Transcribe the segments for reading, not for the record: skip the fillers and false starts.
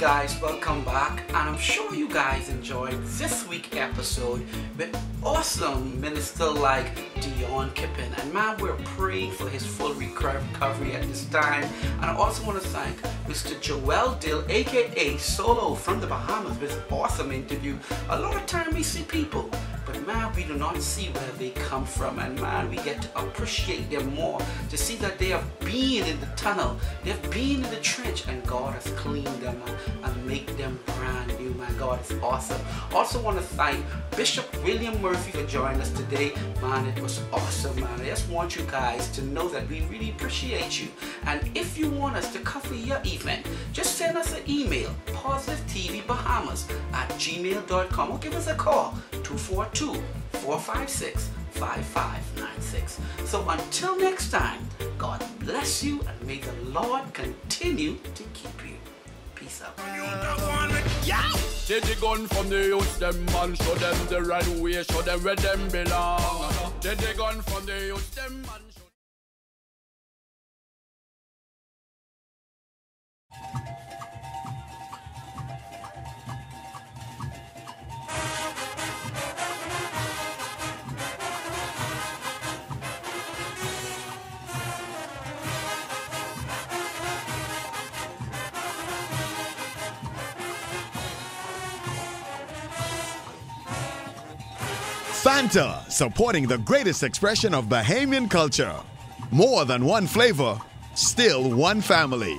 guys, welcome back, and I'm sure you guys enjoyed this week's episode with awesome minister like Dion Kippen, and man, we're praying for his full recovery at this time. And I also want to thank Mr. Joel Dill, aka Solo from the Bahamas, with an awesome interview. A lot of time we see people, but man, we do not see where they come from, and man, we get to appreciate them more, to see that they have been in the tunnel, they've been in the trench, and God has cleaned them and make them brand new. Man, God is awesome. Also want to thank Bishop William Murphy for joining us today. Man, it was awesome, man. I just want you guys to know that we really appreciate you, and if you want us to cover your event, just send us an email, positivetvbahamas@gmail.com, or give us a call, 242-456-5596. So until next time, God bless you, and may the Lord continue to keep you. Peace out. Take the gun from the youth, them man, show them the right way, show them where them belong. Take the gun from the youth, them man. Fanta, supporting the greatest expression of Bahamian culture. More than one flavor, still one family.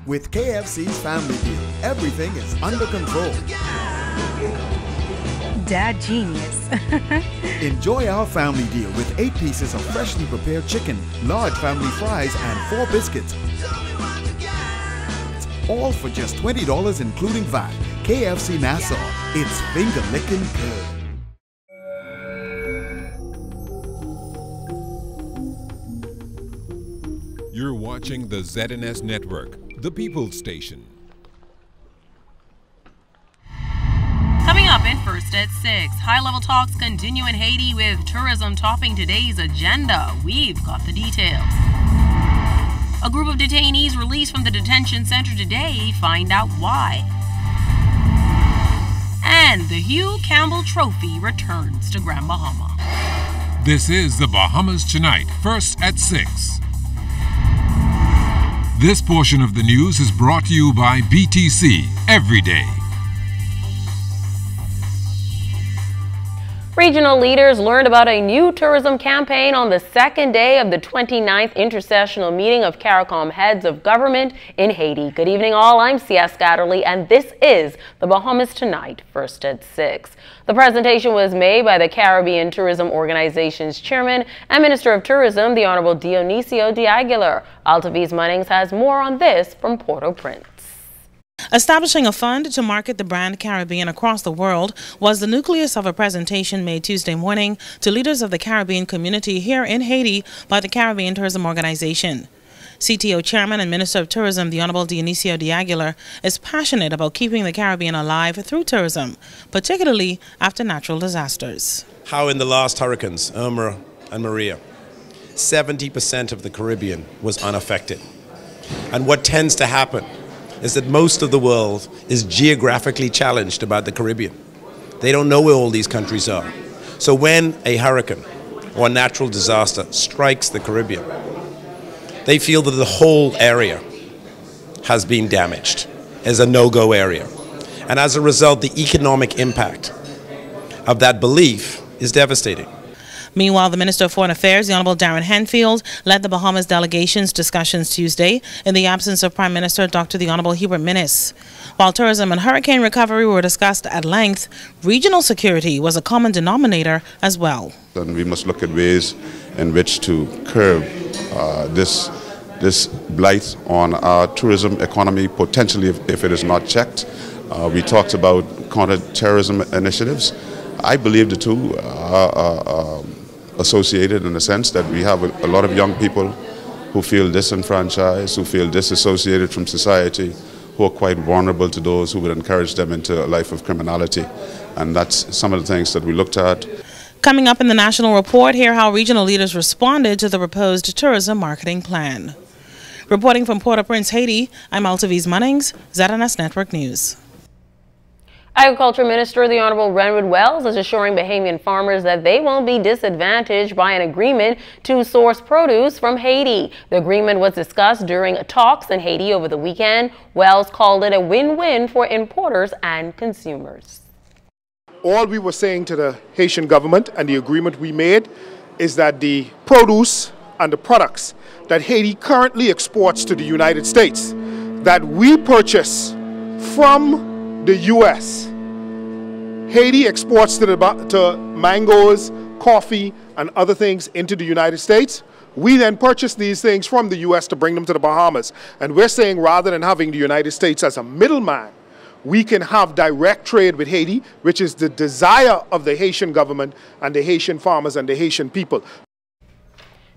With KFC's Family Deal, everything is under control. Dad genius. Enjoy our family deal with 8 pieces of freshly prepared chicken, large family fries, and 4 biscuits. It's all for just $20 including VAT. KFC Nassau, it's finger-licking good. You're watching the ZNS Network, the People's Station. Coming up in First at 6, high-level talks continue in Haiti with tourism topping today's agenda. We've got the details. A group of detainees released from the detention center today. Find out why. And the Hugh Campbell Trophy returns to Grand Bahama. This is the Bahamas Tonight, First at 6. This portion of the news is brought to you by BTC Every Day. Regional leaders learned about a new tourism campaign on the second day of the 29th Intersessional Meeting of CARICOM Heads of Government in Haiti. Good evening all, I'm C.S. Scatterly, and this is the Bahamas Tonight, First at 6. The presentation was made by the Caribbean Tourism Organization's Chairman and Minister of Tourism, the Honorable Dionisio de Aguilar. Altaviz Munnings has more on this from Port-au-Prince. Establishing a fund to market the brand Caribbean across the world was the nucleus of a presentation made Tuesday morning to leaders of the Caribbean community here in Haiti by the Caribbean Tourism Organization. CTO Chairman and Minister of Tourism, the Honorable Dionisio de Aguilar, is passionate about keeping the Caribbean alive through tourism, particularly after natural disasters. How in the last hurricanes, Irma and Maria, 70% of the Caribbean was unaffected. And what tends to happen is that most of the world is geographically challenged about the Caribbean. They don't know where all these countries are. So when a hurricane or a natural disaster strikes the Caribbean, they feel that the whole area has been damaged as a no-go area. And as a result, the economic impact of that belief is devastating. Meanwhile, the Minister of Foreign Affairs, the Honorable Darren Henfield, led the Bahamas delegation's discussions Tuesday in the absence of Prime Minister Dr. the Honorable Hubert Minnis. While tourism and hurricane recovery were discussed at length, regional security was a common denominator as well. And we must look at ways in which to curb this blight on our tourism economy, potentially if it is not checked. We talked about counter-terrorism initiatives. I believe the two are associated in the sense that we have a lot of young people who feel disenfranchised, who feel disassociated from society, who are quite vulnerable to those who would encourage them into a life of criminality. And that's some of the things that we looked at. Coming up in the National Report, hear how regional leaders responded to the proposed tourism marketing plan. Reporting from Port-au-Prince, Haiti, I'm Altaviz Munnings, ZNS Network News. Agriculture Minister, the Honorable Renwood Wells, is assuring Bahamian farmers that they won't be disadvantaged by an agreement to source produce from Haiti. The agreement was discussed during talks in Haiti over the weekend. Wells called it a win-win for importers and consumers. All we were saying to the Haitian government and the agreement we made is that the produce and the products that Haiti currently exports to the United States, that we purchase from the U.S. Haiti exports to mangoes, coffee, and other things into the United States. We then purchase these things from the U.S. to bring them to the Bahamas. And we're saying rather than having the United States as a middleman, we can have direct trade with Haiti, which is the desire of the Haitian government and the Haitian farmers and the Haitian people.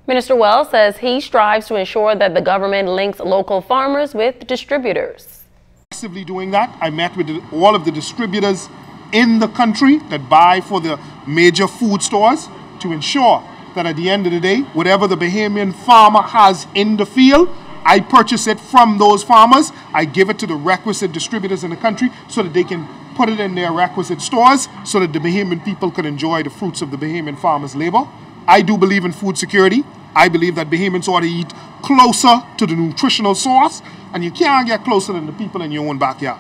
Minister Wells says he strives to ensure that the government links local farmers with distributors. Actively doing that. I met with all of the distributors in the country that buy for the major food stores to ensure that at the end of the day, whatever the Bahamian farmer has in the field, I purchase it from those farmers. I give it to the requisite distributors in the country so that they can put it in their requisite stores so that the Bahamian people can enjoy the fruits of the Bahamian farmers' labor. I do believe in food security. I believe that Bahamians ought to eat closer to the nutritional source, and you can't get closer than the people in your own backyard.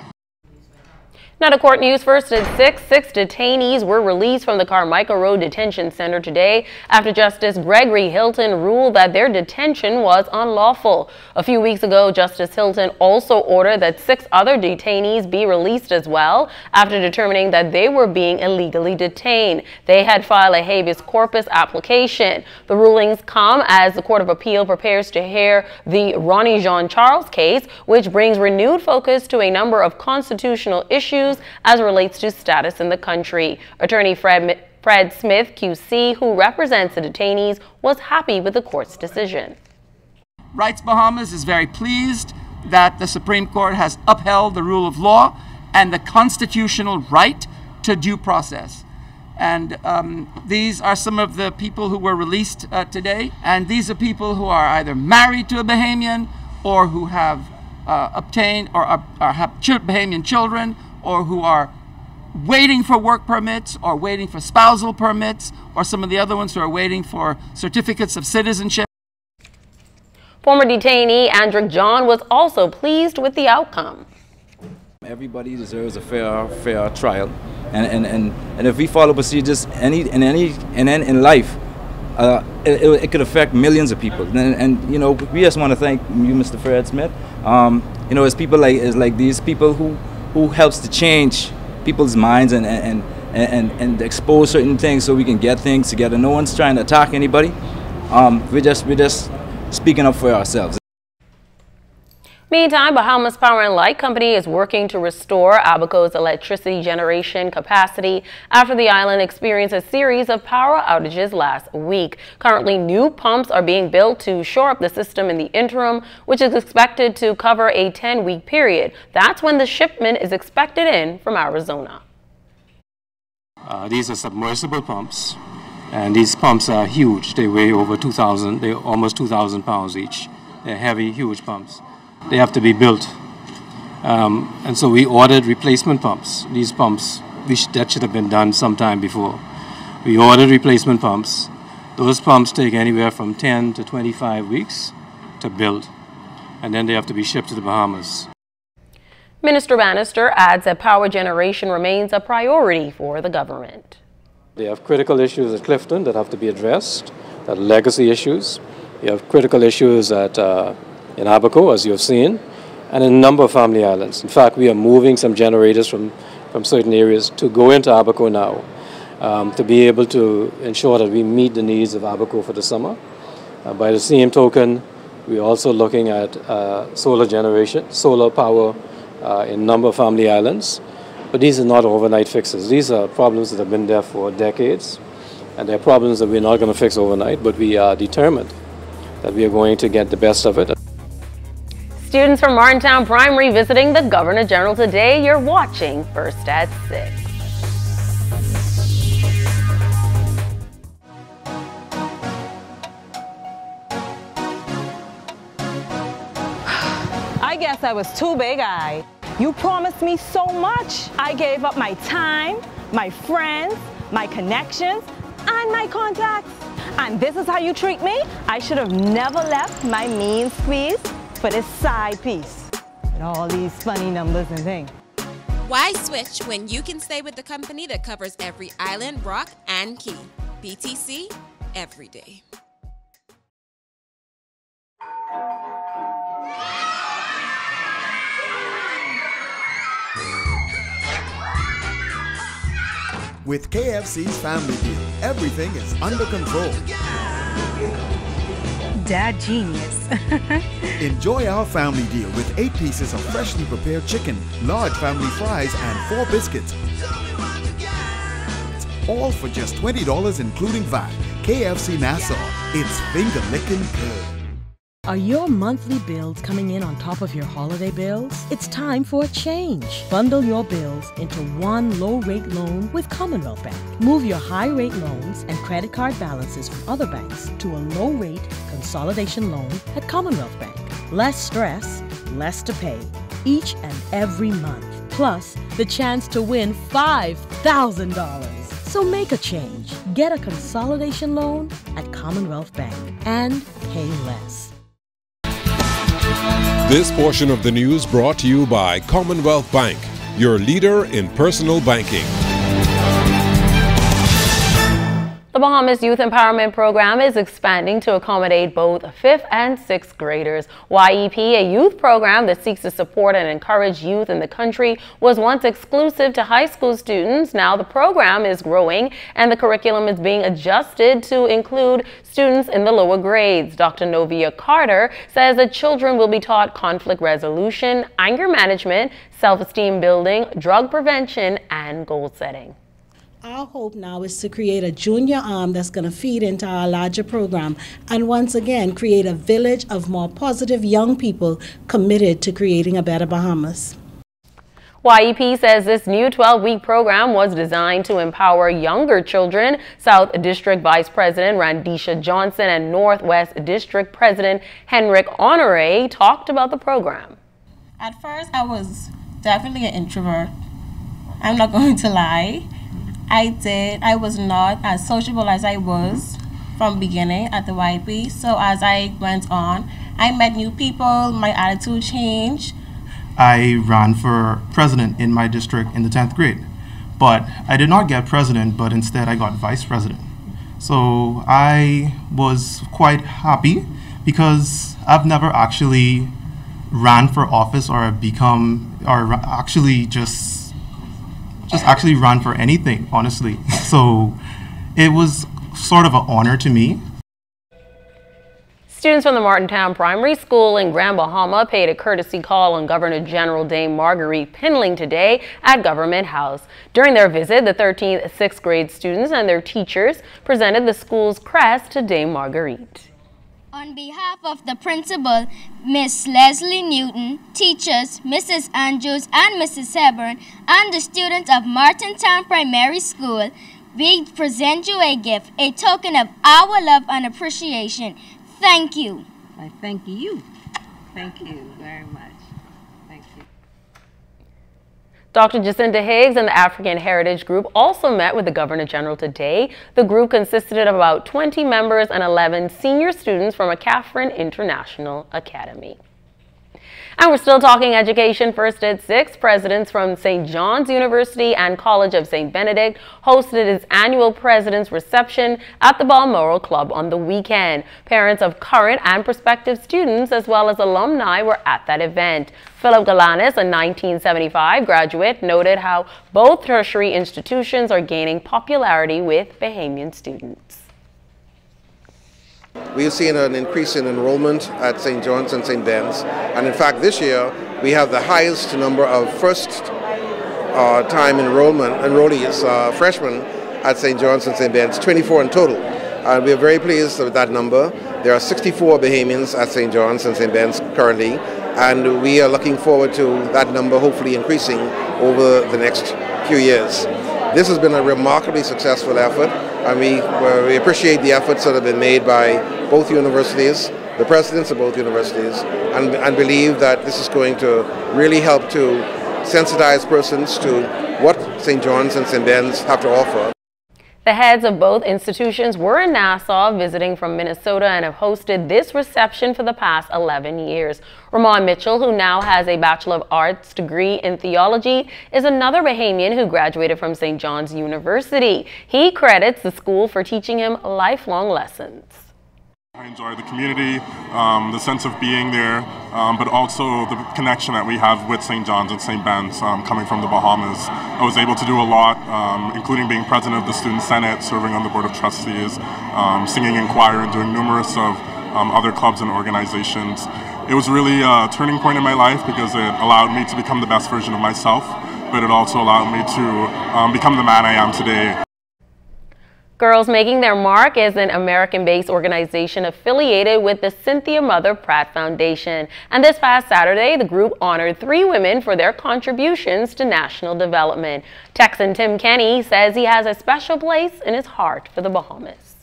Now to court news first at 6. 6 detainees were released from the Carmichael Road Detention Center today after Justice Gregory Hilton ruled that their detention was unlawful. A few weeks ago, Justice Hilton also ordered that 6 other detainees be released as well after determining that they were being illegally detained. They had filed a habeas corpus application. The rulings come as the Court of Appeal prepares to hear the Ronnie Jean Charles case, which brings renewed focus to a number of constitutional issues as it relates to status in the country. Attorney Fred Smith, QC, who represents the detainees, was happy with the court's decision. Rights Bahamas is very pleased that the Supreme Court has upheld the rule of law and the constitutional right to due process. And these are some of the people who were released today. And these are people who are either married to a Bahamian or who have obtained or have Bahamian children, or who are waiting for work permits or waiting for spousal permits, or some of the other ones who are waiting for certificates of citizenship. Former detainee Andrick John was also pleased with the outcome. Everybody deserves a fair trial, and if we follow procedures in life, it could affect millions of people. And you know, we just want to thank you, Mr. Fred Smith. You know, it's people like these people who helps to change people's minds and expose certain things so we can get things together. No one's trying to attack anybody. We're just speaking up for ourselves. Meantime, Bahamas Power and Light Company is working to restore Abaco's electricity generation capacity after the island experienced a series of power outages last week. Currently, new pumps are being built to shore up the system in the interim, which is expected to cover a 10-week period. That's when the shipment is expected in from Arizona. These are submersible pumps, and these pumps are huge. They weigh over 2,000, they're almost 2,000 pounds each. They're heavy, huge pumps. They have to be built, and so we ordered replacement pumps. These pumps, that should have been done sometime before. We ordered replacement pumps. Those pumps take anywhere from 10 to 25 weeks to build, and then they have to be shipped to the Bahamas. Minister Bannister adds that power generation remains a priority for the government. They have critical issues at Clifton that have to be addressed, that are legacy issues. You have critical issues at in Abaco, as you have seen, and in a number of family islands. In fact, we are moving some generators from certain areas to go into Abaco now to be able to ensure that we meet the needs of Abaco for the summer. By the same token, we're also looking at solar generation, solar power in a number of family islands. But these are not overnight fixes. These are problems that have been there for decades, and they're problems that we're not going to fix overnight, but we are determined that we are going to get the best of it. Students from Maritime Primary visiting the Governor General today. You're watching First at 6. I guess I was too big-eyed. You promised me so much. I gave up my time, my friends, my connections, and my contacts. And this is how you treat me? I should have never left my mean squeeze for this side piece. With all these funny numbers and things. Why switch when you can stay with the company that covers every island, rock, and key? BTC, every day. With KFC's Family Deal, everything is under control. Dad genius. Enjoy our family deal with 8 pieces of freshly prepared chicken, large family fries, and 4 biscuits. All for just $20 including VAT. KFC Nassau, it's finger-licking good. Are your monthly bills coming in on top of your holiday bills? It's time for a change. Bundle your bills into one low-rate loan with Commonwealth Bank. Move your high-rate loans and credit card balances from other banks to a low-rate consolidation loan at Commonwealth Bank. Less stress, less to pay, each and every month. Plus, the chance to win $5,000. So make a change. Get a consolidation loan at Commonwealth Bank and pay less. This portion of the news brought to you by Commonwealth Bank, your leader in personal banking. The Bahamas Youth Empowerment Program is expanding to accommodate both 5th and 6th graders. YEP, a youth program that seeks to support and encourage youth in the country, was once exclusive to high school students. Now the program is growing and the curriculum is being adjusted to include students in the lower grades. Dr. Novia Carter says that children will be taught conflict resolution, anger management, self-esteem building, drug prevention, and goal setting. Our hope now is to create a junior arm that's going to feed into our larger program and once again create a village of more positive young people committed to creating a better Bahamas. YEP says this new 12-week program was designed to empower younger children. South District Vice President Randisha Johnson and Northwest District President Henrik Honore talked about the program. At first, I was definitely an introvert. I'm not going to lie. I was not as sociable as I was from beginning at the YP. So as I went on, I met new people, my attitude changed. I ran for president in my district in the 10th grade. But I did not get president, but instead I got vice president. So I was quite happy because I've never actually ran for office or actually just actually run for anything, honestly. So it was sort of an honor to me. Students from the Maritime Primary School in Grand Bahama paid a courtesy call on Governor General Dame Marguerite Pinling today at Government House. During their visit, the 13th 6th grade students and their teachers presented the school's crest to Dame Marguerite. On behalf of the principal, Miss Leslie Newton, teachers, Mrs. Andrews and Mrs. Hepburn, and the students of Maritime Primary School, we present you a gift, a token of our love and appreciation. Thank you. I thank you. Thank you very much. Thank you. Dr. Jacinta Higgs and the African Heritage Group also met with the Governor General today. The group consisted of about 20 members and 11 senior students from a Catherine International Academy. And we're still talking education. First at 6, presidents from St. John's University and College of St. Benedict hosted its annual president's reception at the Balmoral Club on the weekend. Parents of current and prospective students as well as alumni were at that event. Philip Galanis, a 1975 graduate, noted how both tertiary institutions are gaining popularity with Bahamian students. We've seen an increase in enrollment at St. John's and St. Ben's, and in fact this year we have the highest number of first-time enrollees, freshmen at St. John's and St. Ben's, 24 in total. And we are very pleased with that number. There are 64 Bahamians at St. John's and St. Ben's currently, and we are looking forward to that number hopefully increasing over the next few years. This has been a remarkably successful effort, and we appreciate the efforts that have been made by both universities the presidents of both universities, and believe that this is going to really help to sensitize persons to what St. John's and St. Ben's have to offer. The heads of both institutions were in Nassau visiting from Minnesota and have hosted this reception for the past 11 years. Ramon Mitchell, who now has a Bachelor of Arts degree in theology, is another Bahamian who graduated from St. John's University. He credits the school for teaching him lifelong lessons. I enjoy the community, the sense of being there, but also the connection that we have with St. John's and St. Ben's coming from the Bahamas. I was able to do a lot, including being president of the Student Senate, serving on the Board of Trustees, singing in choir, and doing numerous of other clubs and organizations. It was really a turning point in my life because it allowed me to become the best version of myself, but it also allowed me to become the man I am today. Girls Making Their Mark is an American-based organization affiliated with the Cynthia Mother Pratt Foundation. And this past Saturday, the group honored 3 women for their contributions to national development. Texan Tim Kenny says he has a special place in his heart for the Bahamas.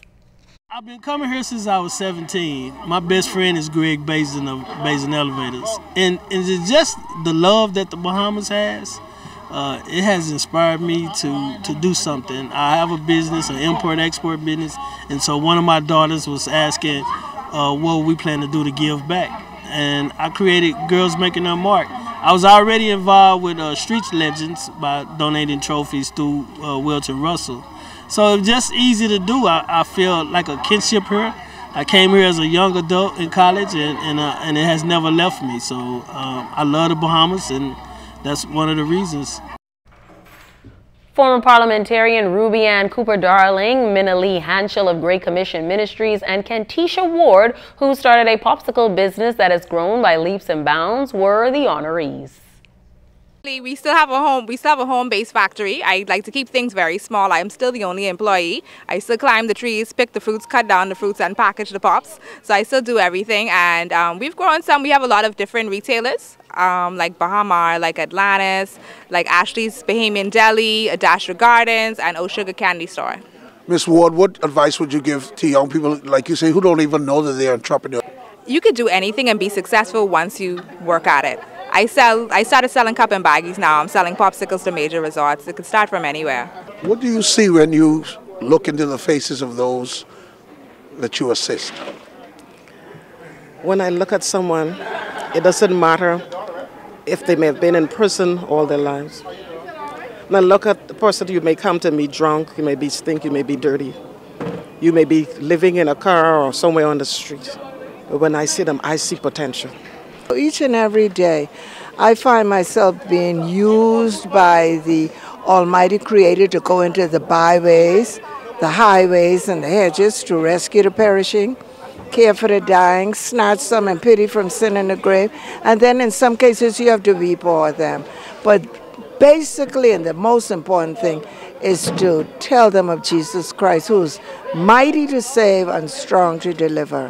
I've been coming here since I was 17. My best friend is Greg Bazin of Bazin Elevators. And it's just the love that the Bahamas has. It has inspired me to do something. I have a business, an import-export business, and so one of my daughters was asking what we plan to do to give back. And I created Girls Making Their Mark. I was already involved with Street Legends by donating trophies through Wilton Russell. So it's just easy to do. I feel like a kinship here. I came here as a young adult in college, and it has never left me. So I love the Bahamas, and that's one of the reasons. Former parliamentarian Ruby Ann Cooper-Darling, Minna Lee Hanschel of Great Commission Ministries, and Kentisha Ward, who started a popsicle business that has grown by leaps and bounds, were the honorees. We still have a home-based factory. I like to keep things very small. I'm still the only employee. I still climb the trees, pick the fruits, cut down the fruits, and package the pops. So I still do everything, and we've grown some. We have a lot of different retailers, like Bahamar, like Atlantis, like Ashley's Bahamian Deli, Adashra Gardens, and O Sugar Candy Store. Ms. Ward, what advice would you give to young people, like you say, who don't even know that they're entrepreneurs? You could do anything and be successful once you work at it. I started selling cup and baggies now. I'm selling popsicles to major resorts. It could start from anywhere. What do you see when you look into the faces of those that you assist? When I look at someone, it doesn't matter if they may have been in prison all their lives. When I look at the person, you may come to me drunk, you may be stink, you may be dirty. You may be living in a car or somewhere on the street. But when I see them, I see potential. Each and every day, I find myself being used by the Almighty Creator to go into the byways, the highways, and the hedges to rescue the perishing, care for the dying, snatch some in pity from sin in the grave, and then in some cases you have to weep o'er them. But basically, and the most important thing, is to tell them of Jesus Christ, who's mighty to save and strong to deliver.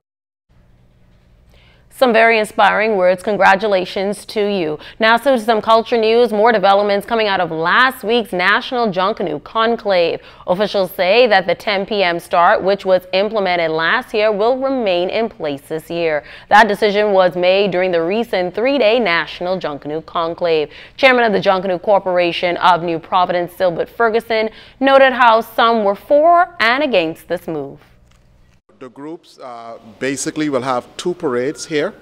Some very inspiring words. Congratulations to you. Now to some culture news. More developments coming out of last week's National Junkanoo Conclave. Officials say that the 10 p.m. start, which was implemented last year, will remain in place this year. That decision was made during the recent 3-day National Junkanoo Conclave. Chairman of the Junkanoo Corporation of New Providence, Silbert Ferguson, noted how some were for and against this move. The groups basically will have 2 parades here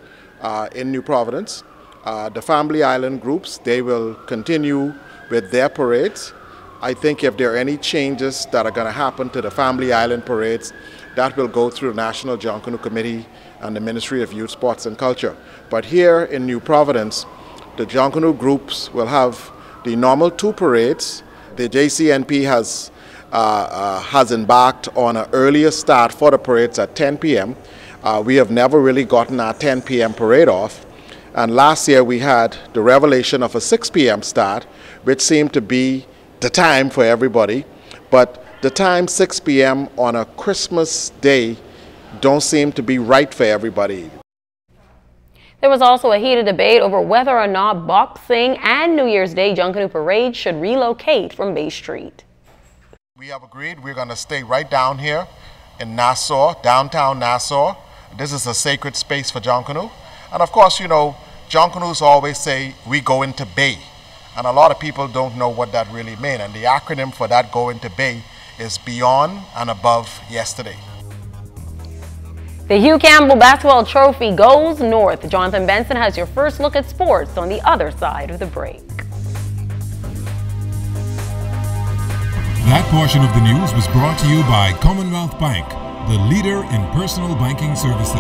in New Providence. The Family Island groups, they will continue with their parades. I think if there are any changes that are going to happen to the Family Island parades, that will go through the National Junkanoo Committee and the Ministry of Youth, Sports and Culture. But here in New Providence, the Junkanoo groups will have the normal 2 parades. The JCNP has embarked on an earlier start for the parades at 10 p.m. We have never really gotten our 10 p.m. parade off. And last year we had the revelation of a 6 p.m. start, which seemed to be the time for everybody. But the time 6 p.m. on a Christmas day don't seem to be right for everybody. There was also a heated debate over whether or not Boxing and New Year's Day Junkanoo parades should relocate from Bay Street. We have agreed we're going to stay right down here in Nassau, downtown Nassau. This is a sacred space for Junkanoo. And of course, you know, Junkanoos always say, we go into bay. And a lot of people don't know what that really means. And the acronym for that go into bay is beyond and above yesterday. The Hugh Campbell Basketball Trophy goes north. Jonathan Benson has your first look at sports on the other side of the break. That portion of the news was brought to you by Commonwealth Bank, the leader in personal banking services.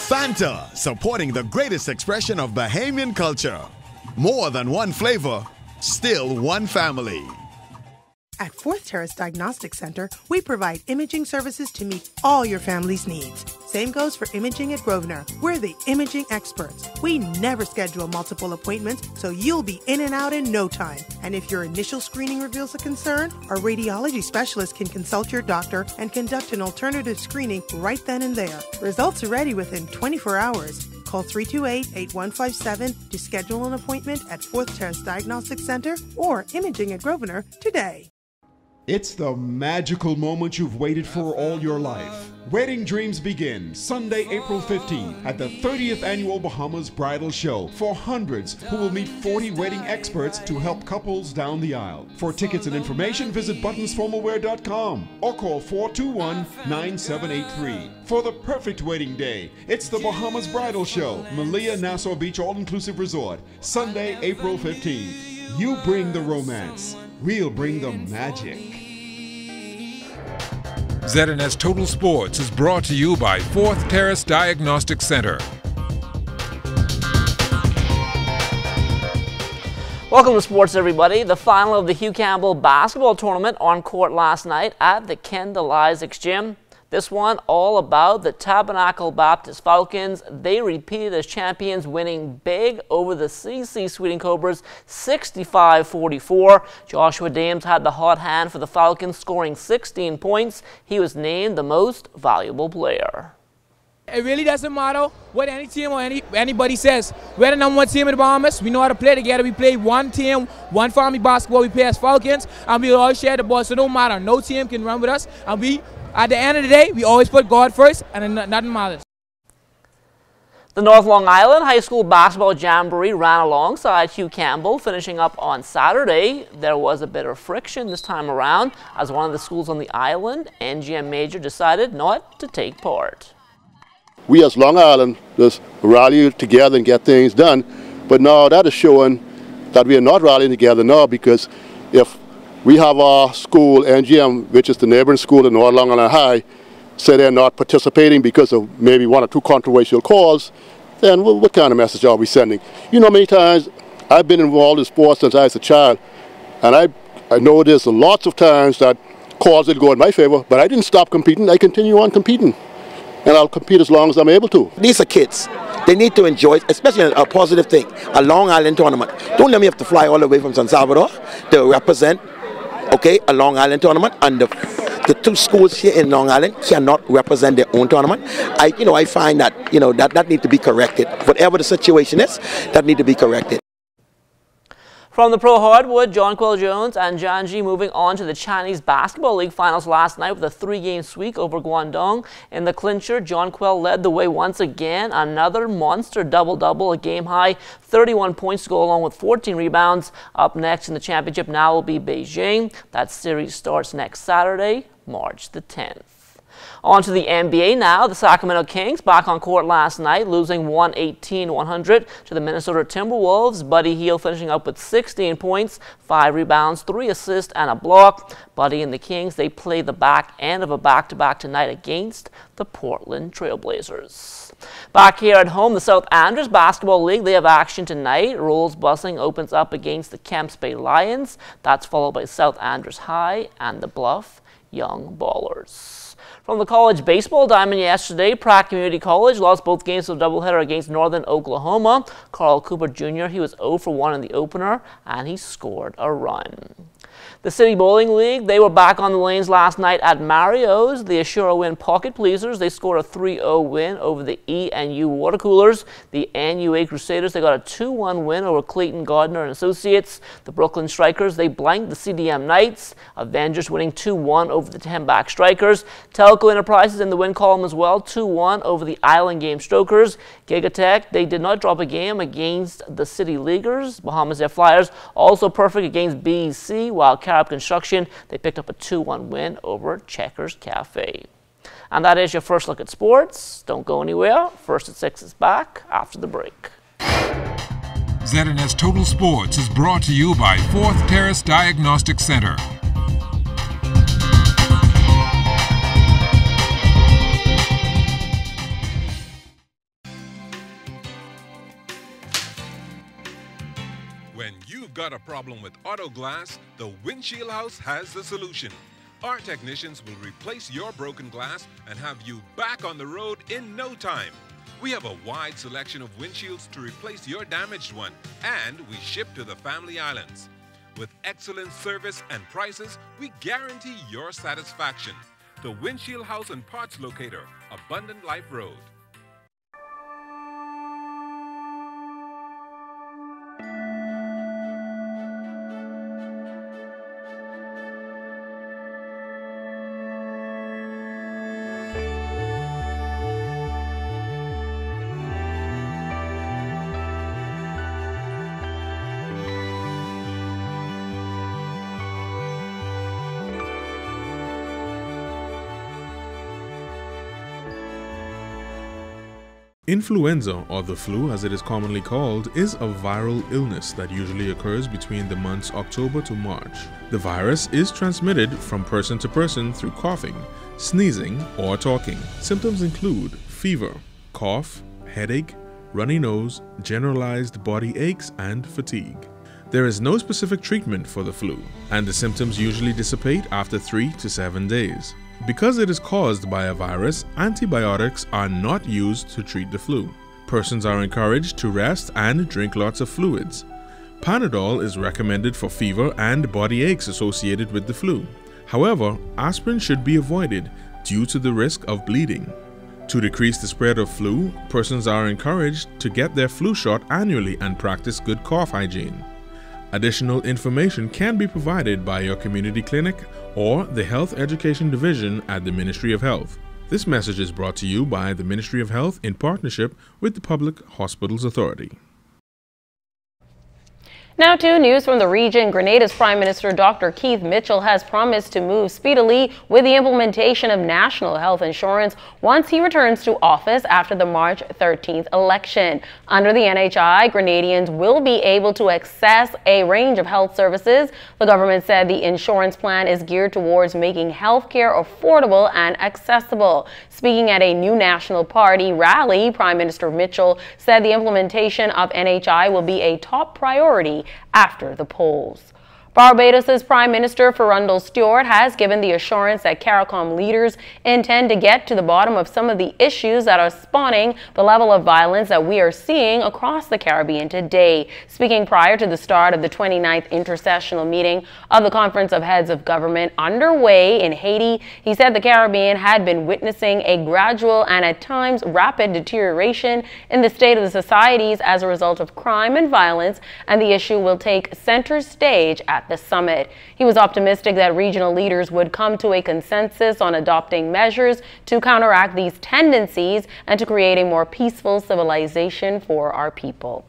Fanta, supporting the greatest expression of Bahamian culture. More than one flavor, still one family. At Fourth Terrace Diagnostic Center, we provide imaging services to meet all your family's needs. Same goes for imaging at Grosvenor. We're the imaging experts. We never schedule multiple appointments, so you'll be in and out in no time. And if your initial screening reveals a concern, our radiology specialist can consult your doctor and conduct an alternative screening right then and there. Results are ready within 24 hours. Call 328-8157 to schedule an appointment at Fourth Terrace Diagnostic Center or Imaging at Grosvenor today. It's the magical moment you've waited for all your life. Wedding Dreams begin Sunday, April 15th at the 30th Annual Bahamas Bridal Show for hundreds who will meet 40 wedding experts to help couples down the aisle. For tickets and information, visit buttonsformalwear.com or call 421-9783. For the perfect wedding day, it's the Bahamas Bridal Show, Malia Nassau Beach All-Inclusive Resort, Sunday, April 15th. You bring the romance. We'll bring the magic. ZNS Total Sports is brought to you by Fourth Terrace Diagnostic Center. Welcome to sports, everybody. The final of the Hugh Campbell basketball tournament on court last night at the Kendall Isaacs Gym. This one all about the Tabernacle Baptist Falcons. They repeated as champions, winning big over the CC Sweeting Cobras 65-44. Joshua Dames had the hot hand for the Falcons, scoring 16 points. He was named the most valuable player. It really doesn't matter what any team or anybody says. We're the #1 team in the Bahamas. We know how to play together. We play one team, one family basketball. We play as Falcons, and we all share the ball. So no matter, no team can run with us. And we, at the end of the day, we always put God first, and nothing matters. The North Long Island High School Basketball Jamboree ran alongside Hugh Campbell, finishing up on Saturday. There was a bit of friction this time around, as one of the schools on the island, NGM Major, decided not to take part. We as Long Island just rally together and get things done, but now that is showing that we are not rallying together now, because if we have our school, NGM, which is the neighboring school in North Long Island High, say they're not participating because of maybe one or two controversial calls, then what kind of message are we sending? You know, many times I've been involved in sports since I was a child, and I know there's lots of times that calls didn't go in my favor, but I didn't stop competing. I continue on competing. And I'll compete as long as I'm able to. These are kids. They need to enjoy it, especially a positive thing, a Long Island tournament. Don't let me have to fly all the way from San Salvador to represent, okay, a Long Island tournament, and the two schools here in Long Island cannot represent their own tournament. I find that, that needs to be corrected. Whatever the situation is, that needs to be corrected. From the Pro Hardwood, Jonquil Jones and Janji moving on to the Chinese Basketball League finals last night with a 3-game sweep over Guangdong. In the clincher, Jonquil led the way once again. Another monster double-double, a game-high 31 points to go along with 14 rebounds. Up next in the championship now will be Beijing. That series starts next Saturday, March the 10th. On to the NBA now. The Sacramento Kings back on court last night, losing 118-100 to the Minnesota Timberwolves. Buddy Hield finishing up with 16 points, 5 rebounds, 3 assists, and a block. Buddy and the Kings, they play the back end of a back-to-back tonight against the Portland Trailblazers. Back here at home, the South Andros Basketball League, they have action tonight. Rolls Bussing opens up against the Kemps Bay Lions. That's followed by South Andros High and the Bluff young ballers. From the college baseball diamond yesterday, Pratt Community College lost both games of the doubleheader against Northern Oklahoma. Carl Cooper Jr., he was 0 for 1 in the opener, and he scored a run. The City Bowling League, they were back on the lanes last night at Mario's. The Assura Win Pocket Pleasers, they scored a 3-0 win over the E&U Water Coolers. The NUA Crusaders, they got a 2-1 win over Clayton Gardner and Associates. The Brooklyn Strikers, they blanked the CDM Knights. Avengers winning 2-1 over the Temback Strikers. Telco Enterprises in the win column as well, 2-1 over the Island Game Strokers. Gigatech, they did not drop a game against the City Leaguers. Bahamas Air Flyers, also perfect against BEC, while Carib Construction, they picked up a 2-1 win over Checkers Cafe. And that is your first look at sports. Don't go anywhere. First at 6 is back after the break. ZNS Total Sports is brought to you by Fourth Terrace Diagnostic Center. When you've got a problem with auto glass, the Windshield House has the solution. Our technicians will replace your broken glass and have you back on the road in no time. We have a wide selection of windshields to replace your damaged one, and we ship to the Family Islands. With excellent service and prices, we guarantee your satisfaction. The Windshield House and Parts Locator, Abundant Life Road. Influenza, or the flu as it is commonly called, is a viral illness that usually occurs between the months October to March. The virus is transmitted from person to person through coughing, sneezing, or talking. Symptoms include fever, cough, headache, runny nose, generalized body aches, and fatigue. There is no specific treatment for the flu, and the symptoms usually dissipate after 3 to 7 days. Because it is caused by a virus, antibiotics are not used to treat the flu. Persons are encouraged to rest and drink lots of fluids. Panadol is recommended for fever and body aches associated with the flu. However, aspirin should be avoided due to the risk of bleeding. To decrease the spread of flu, persons are encouraged to get their flu shot annually and practice good cough hygiene. Additional information can be provided by your community clinic or the Health Education Division at the Ministry of Health. This message is brought to you by the Ministry of Health in partnership with the Public Hospitals Authority. Now to news from the region. Grenada's Prime Minister Dr. Keith Mitchell has promised to move speedily with the implementation of national health insurance once he returns to office after the March 13th election. Under the NHI, Grenadians will be able to access a range of health services. The government said the insurance plan is geared towards making health care affordable and accessible. Speaking at a New National Party rally, Prime Minister Mitchell said the implementation of NHI will be a top priority after the polls. Barbados' Prime Minister Ferundel Stewart has given the assurance that CARICOM leaders intend to get to the bottom of some of the issues that are spawning the level of violence that we are seeing across the Caribbean today. Speaking prior to the start of the 29th intersessional meeting of the Conference of Heads of Government underway in Haiti, he said the Caribbean had been witnessing a gradual and at times rapid deterioration in the state of the societies as a result of crime and violence, and the issue will take center stage at the summit. He was optimistic that regional leaders would come to a consensus on adopting measures to counteract these tendencies and to create a more peaceful civilization for our people.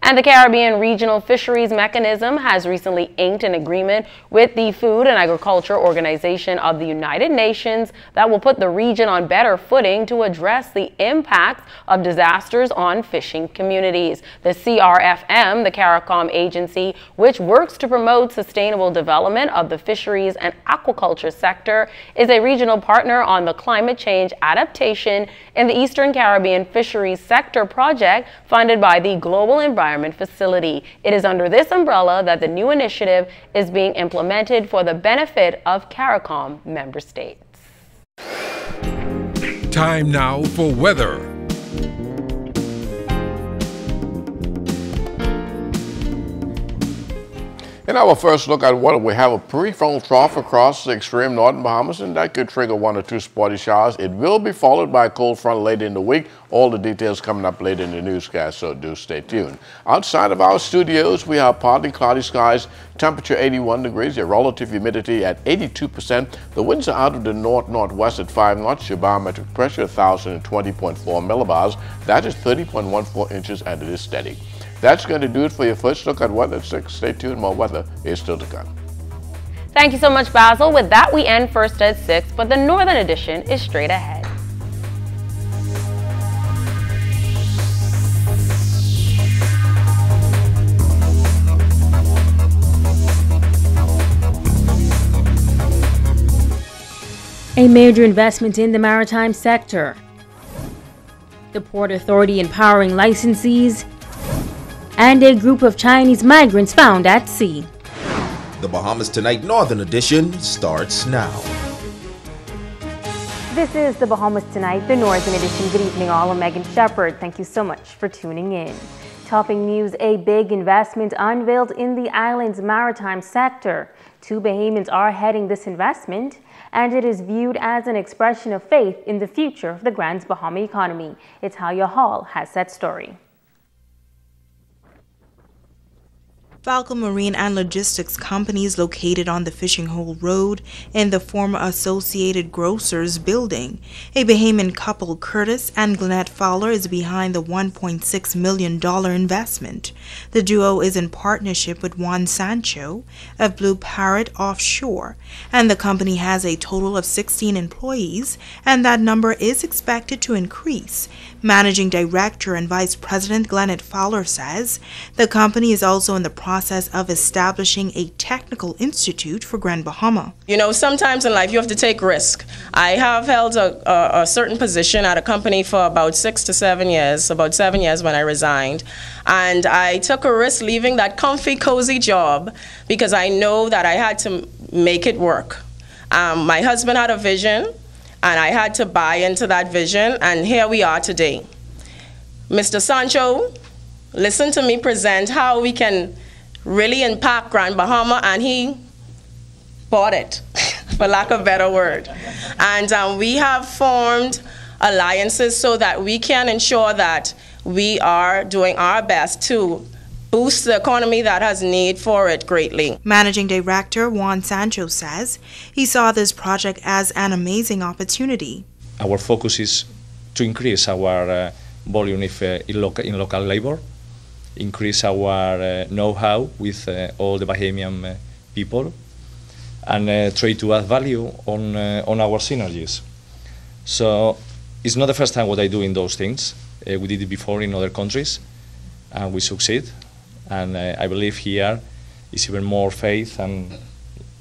And the Caribbean Regional Fisheries Mechanism has recently inked an agreement with the Food and Agriculture Organization of the United Nations that will put the region on better footing to address the impacts of disasters on fishing communities. The CRFM, the CARICOM agency, which works to promote sustainable development of the fisheries and aquaculture sector, is a regional partner on the climate change adaptation in the Eastern Caribbean Fisheries Sector project funded by the Global Environment environment facility. It is under this umbrella that the new initiative is being implemented for the benefit of CARICOM member states. Time now for weather. In our first look at weather, we have a pre-frontal trough across the extreme northern Bahamas, and that could trigger 1 or 2 spotty showers. It will be followed by a cold front later in the week. All the details coming up later in the newscast, so do stay tuned. Outside of our studios, we have partly cloudy skies, temperature 81 degrees, your relative humidity at 82%. The winds are out of the north-northwest at 5 knots, your barometric pressure 1,020.4 millibars. That is 30.14 inches, and it is steady. That's going to do it for your first look at weather at 6. Stay tuned, more weather is still to come. Thank you so much, Basil. With that, we end First at 6, but the Northern edition is straight ahead. A major investment in the maritime sector. The Port Authority empowering licensees. And a group of Chinese migrants found at sea. The Bahamas Tonight Northern Edition starts now. This is the Bahamas Tonight, the Northern Edition. Good evening all, I'm Megan Shepard. Thank you so much for tuning in. Topping news, a big investment unveiled in the island's maritime sector. 2 Bahamians are heading this investment, and it is viewed as an expression of faith in the future of the Grand Bahama economy. Italia Hall has that story. Falco Marine and Logistics companies located on the Fishing Hole Road in the former Associated Grocers building. A Bahamian couple, Curtis and Glenette Fowler, is behind the $1.6 million investment. The duo is in partnership with Juan Sancho of Blue Parrot Offshore, and the company has a total of 16 employees, and that number is expected to increase. Managing Director and Vice President Glenette Fowler says the company is also in the process of establishing a technical institute for Grand Bahama. You know, sometimes in life you have to take risk. I have held a certain position at a company for about 6 to 7 years, about 7 years when I resigned. And I took a risk leaving that comfy, cozy job because I know that I had to make it work. My husband had a vision, and I had to buy into that vision, and here we are today. Mr. Sancho, listen to me present how we can really impact Grand Bahama, and he bought it, for lack of a better word. And we have formed alliances so that we can ensure that we are doing our best to boost the economy that has need for it greatly. Managing Director Juan Sancho says he saw this project as an amazing opportunity. Our focus is to increase our volume in local labor, increase our know-how with all the Bahamian people, and try to add value on our synergies. So it's not the first time what I do in those things. We did it before in other countries, and we succeed. And I believe here is even more faith and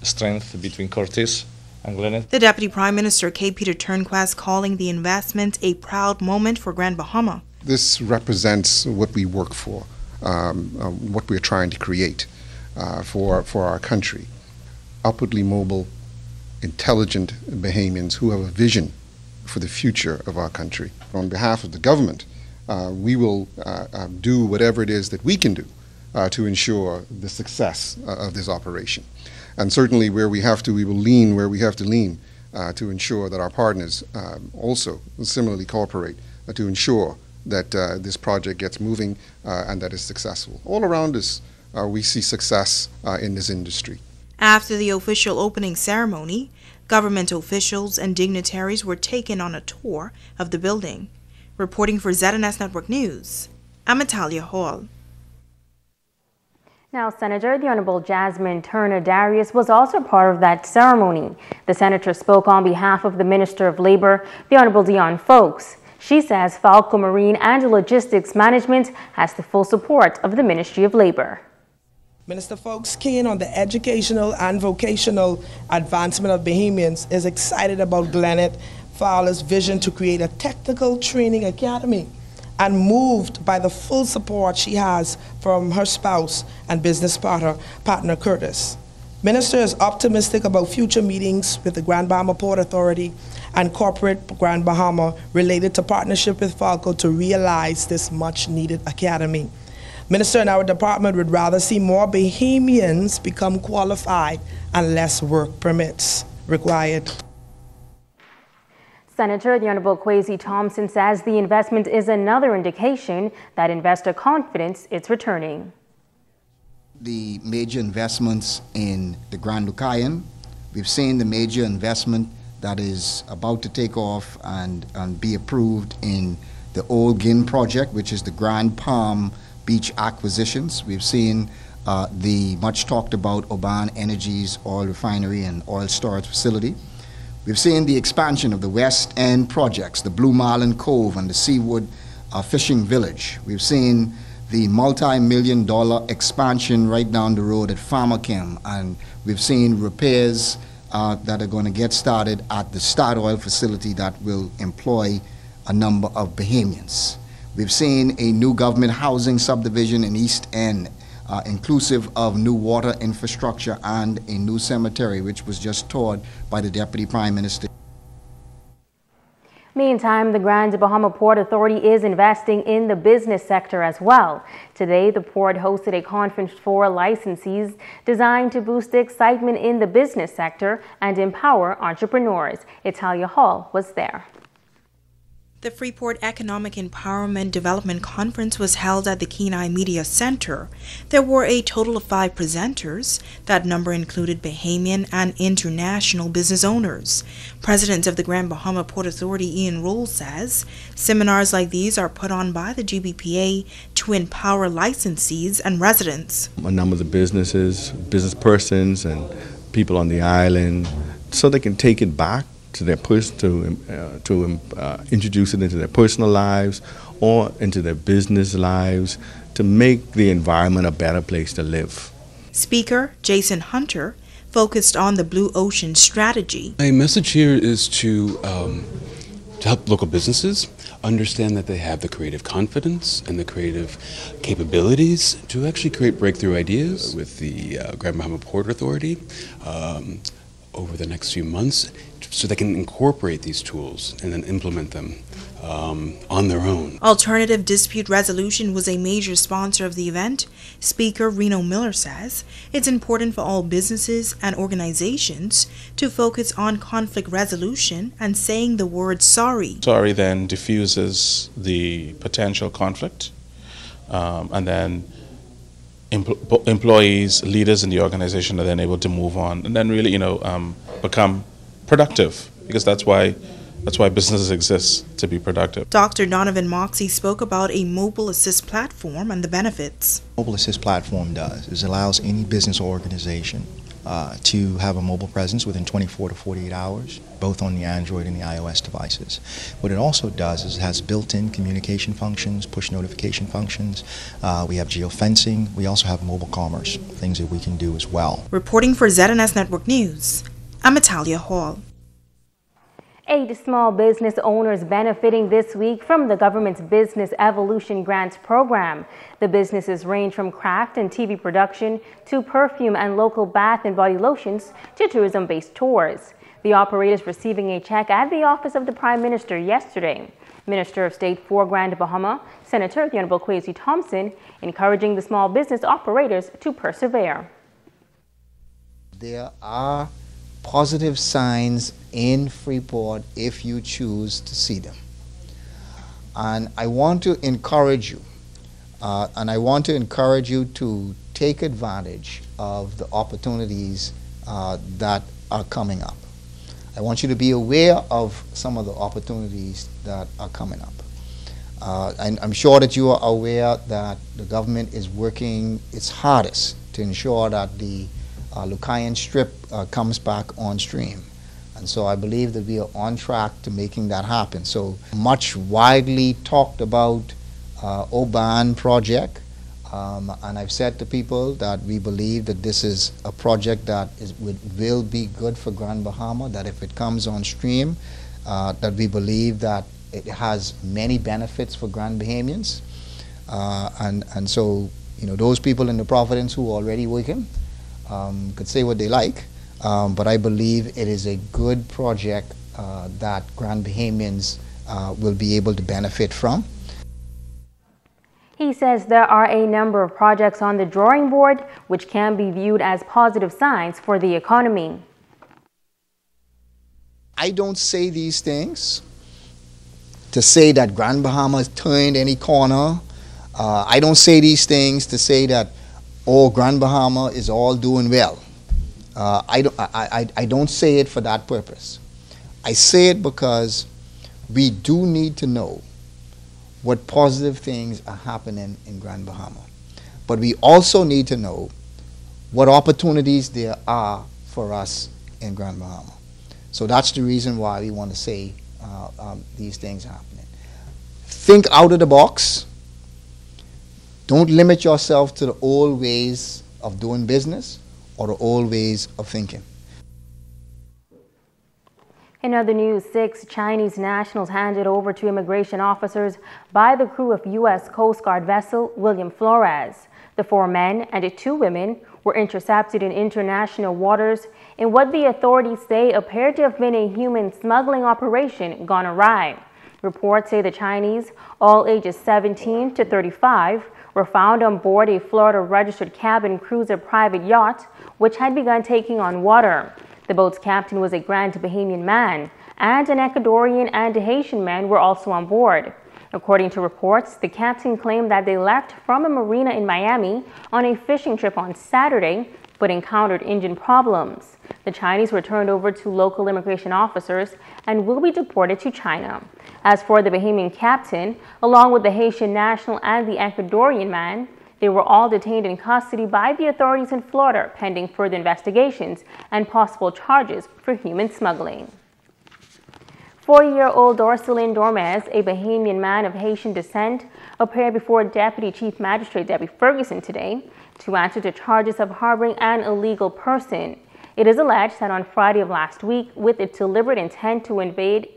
strength between Curtis and Glenette. The Deputy Prime Minister, K. Peter Turnquist, calling the investment a proud moment for Grand Bahama. This represents what we work for, what we're trying to create for our country. Upwardly mobile, intelligent Bahamians who have a vision for the future of our country. On behalf of the government, we will do whatever it is that we can do to ensure the success of this operation. And certainly where we have to, we will lean where we have to lean to ensure that our partners also similarly cooperate to ensure that this project gets moving and that it's successful. All around us, we see success in this industry. After the official opening ceremony, government officials and dignitaries were taken on a tour of the building. Reporting for ZNS Network News, I'm Italia Hall. Now, Senator, the Honorable Jasmine Turner Darius was also part of that ceremony. The senator spoke on behalf of the Minister of Labor, the Honorable Dion Folks. She says Falco Marine and Logistics Management has the full support of the Ministry of Labor. Minister Folks, keen on the educational and vocational advancement of Bahamians, is excited about Glenette Fowler's vision to create a technical training academy. and moved by the full support she has from her spouse and business partner Curtis. Minister is optimistic about future meetings with the Grand Bahama Port Authority and corporate Grand Bahama related to partnership with Falco to realize this much-needed academy. Minister and our department would rather see more Bahamians become qualified and less work permits required. Senator the Honorable Kwesi Thompson says the investment is another indication that investor confidence is returning. The major investments in the Grand Lucayan, we've seen the major investment that is about to take off and be approved in the Old Gin project, which is the Grand Palm Beach acquisitions. We've seen the much talked about Oban Energy's oil refinery and oil storage facility. We've seen the expansion of the West End projects, the Blue Marlin Cove and the Seawood Fishing Village. We've seen the multi-million-dollar expansion right down the road at Pharmachem, and we've seen repairs that are going to get started at the Statoil facility that will employ a number of Bahamians. We've seen a new government housing subdivision in East End, inclusive of new water infrastructure and a new cemetery, which was just toured by the Deputy Prime Minister. Meantime, the Grand Bahama Port Authority is investing in the business sector as well. Today, the port hosted a conference for licensees designed to boost the excitement in the business sector and empower entrepreneurs. Italia Hall was there. The Freeport Economic Empowerment Development Conference was held at the Kenai Media Center. There were a total of 5 presenters. That number included Bahamian and international business owners. President of the Grand Bahama Port Authority, Ian Roll, says seminars like these are put on by the GBPA to empower licensees and residents. A number of the businesses, business persons, and people on the island, so they can take it back to their introduce it into their personal lives or into their business lives to make the environment a better place to live. Speaker Jason Hunter focused on the Blue Ocean strategy. My message here is to help local businesses understand that they have the creative confidence and the creative capabilities to actually create breakthrough ideas with the Grand Bahama Port Authority over the next few months, so they can incorporate these tools and then implement them on their own. Alternative Dispute Resolution was a major sponsor of the event. Speaker Reno Miller says it's important for all businesses and organizations to focus on conflict resolution and saying the word sorry. Sorry then diffuses the potential conflict, and then employees, leaders in the organization are then able to move on and then really, become productive, because that's why businesses exist, to be productive. Dr. Donovan Moxie spoke about a mobile assist platform and the benefits. Mobile assist platform does is allows any business or organization to have a mobile presence within 24 to 48 hours, both on the Android and the iOS devices. What it also does is it has built-in communication functions, push notification functions. We have geofencing. We also have mobile commerce, things that we can do as well. Reporting for ZNS Network News, I'm Italia Hall. 8 small business owners benefiting this week from the government's Business Evolution Grants program. The businesses range from craft and TV production to perfume and local bath and body lotions to tourism-based tours. The operators receiving a check at the office of the Prime Minister yesterday. Minister of State for Grand Bahama, Senator the Honorable Kwesi Thompson, encouraging the small business operators to persevere. There are positive signs in Freeport if you choose to see them. And I want to encourage you, to take advantage of the opportunities that are coming up. I want you to be aware of some of the opportunities that are coming up. And I'm sure that you are aware that the government is working its hardest to ensure that the Lucayan Strip comes back on stream. And so I believe that we are on track to making that happen. So much widely talked about Oban project, and I've said to people that we believe that this is a project that will be good for Grand Bahama, that if it comes on stream, that we believe that It has many benefits for Grand Bahamians. And so, those people in the Providence who are already working could say what they like, but I believe it is a good project that Grand Bahamians will be able to benefit from. He says there are a number of projects on the drawing board which can be viewed as positive signs for the economy. I don't say these things to say that Grand Bahamas turned any corner. I don't say these things to say that, oh, Grand Bahama is all doing well. I don't say it for that purpose. I say it because we do need to know what positive things are happening in Grand Bahama. But we also need to know what opportunities there are for us in Grand Bahama. So that's the reason why we want to say these things are happening. Think out of the box. Don't limit yourself to the old ways of doing business or the old ways of thinking. In other news, 6 Chinese nationals handed over to immigration officers by the crew of U.S. Coast Guard vessel William Flores. The 4 men and 2 women were intercepted in international waters in what the authorities say appeared to have been a human smuggling operation gone awry. Reports say the Chinese, all ages 17 to 35, were found on board a Florida-registered cabin cruiser private yacht, which had begun taking on water. The boat's captain was a Grand Bahamian man, and an Ecuadorian and a Haitian man were also on board. According to reports, the captain claimed that they left from a marina in Miami on a fishing trip on Saturday, but encountered engine problems. The Chinese were turned over to local immigration officers and will be deported to China. As for the Bahamian captain, along with the Haitian national and the Ecuadorian man, they were all detained in custody by the authorities in Florida pending further investigations and possible charges for human smuggling. 40-year-old Dorcelin Dormes, a Bahamian man of Haitian descent, appeared before Deputy Chief Magistrate Debbie Ferguson today to answer to charges of harboring an illegal person. It is alleged that on Friday of last week, with a deliberate intent to evade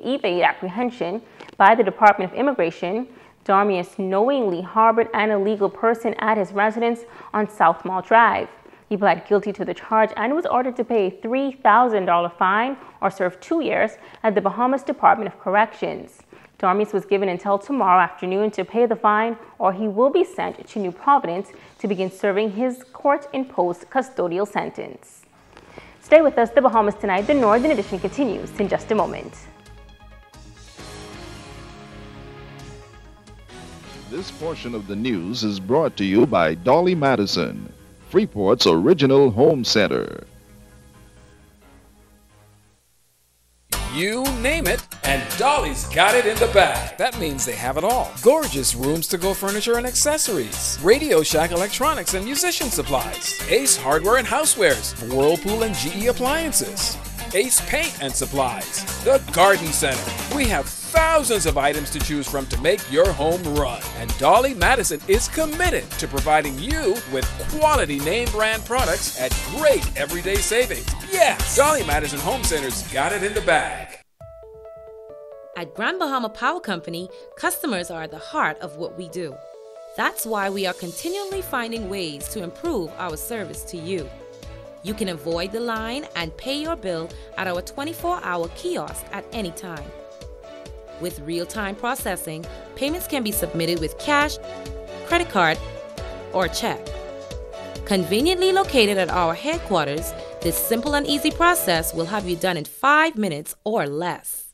apprehension by the Department of Immigration, Dormes knowingly harbored an illegal person at his residence on South Mall Drive. He pled guilty to the charge and was ordered to pay a $3,000 fine or serve 2 years at the Bahamas Department of Corrections. Dormes was given until tomorrow afternoon to pay the fine, or he will be sent to New Providence to begin serving his court-imposed custodial sentence. Stay with us. The Bahamas Tonight, the Northern Edition continues in just a moment. This portion of the news is brought to you by Dolly Madison, Freeport's original home center. You name it, and Dolly's got it in the bag. That means they have it all. Gorgeous rooms-to-go furniture and accessories, Radio Shack electronics and musician supplies, Ace hardware and housewares, Whirlpool and GE appliances, Ace paint and supplies, the Garden Center. We have thousands of items to choose from to make your home run. And Dolly Madison is committed to providing you with quality name brand products at great everyday savings. Yes, Dolly Madison Home Center's got it in the bag. At Grand Bahama Power Company, customers are at the heart of what we do. That's why we are continually finding ways to improve our service to you. You can avoid the line and pay your bill at our 24-hour kiosk at any time. With real-time processing, payments can be submitted with cash, credit card, or check. Conveniently located at our headquarters, this simple and easy process will have you done in 5 minutes or less.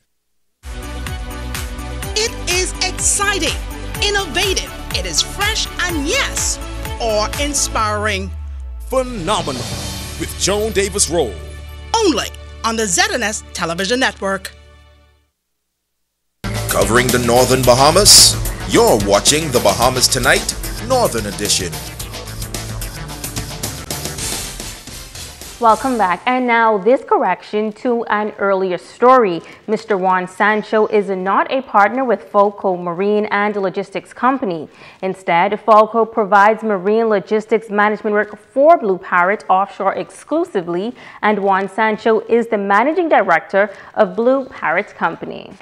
It is exciting, innovative, it is fresh, and yes, awe-inspiring. Phenomenal with Joan Davis Roll. Only on the ZNS Television Network. Covering the Northern Bahamas, you're watching the Bahamas Tonight, Northern Edition. Welcome back. And now this correction to an earlier story. Mr. Juan Sancho is not a partner with Falco Marine and Logistics Company. Instead, Falco provides marine logistics management work for Blue Parrot Offshore exclusively, and Juan Sancho is the managing director of Blue Parrot Company.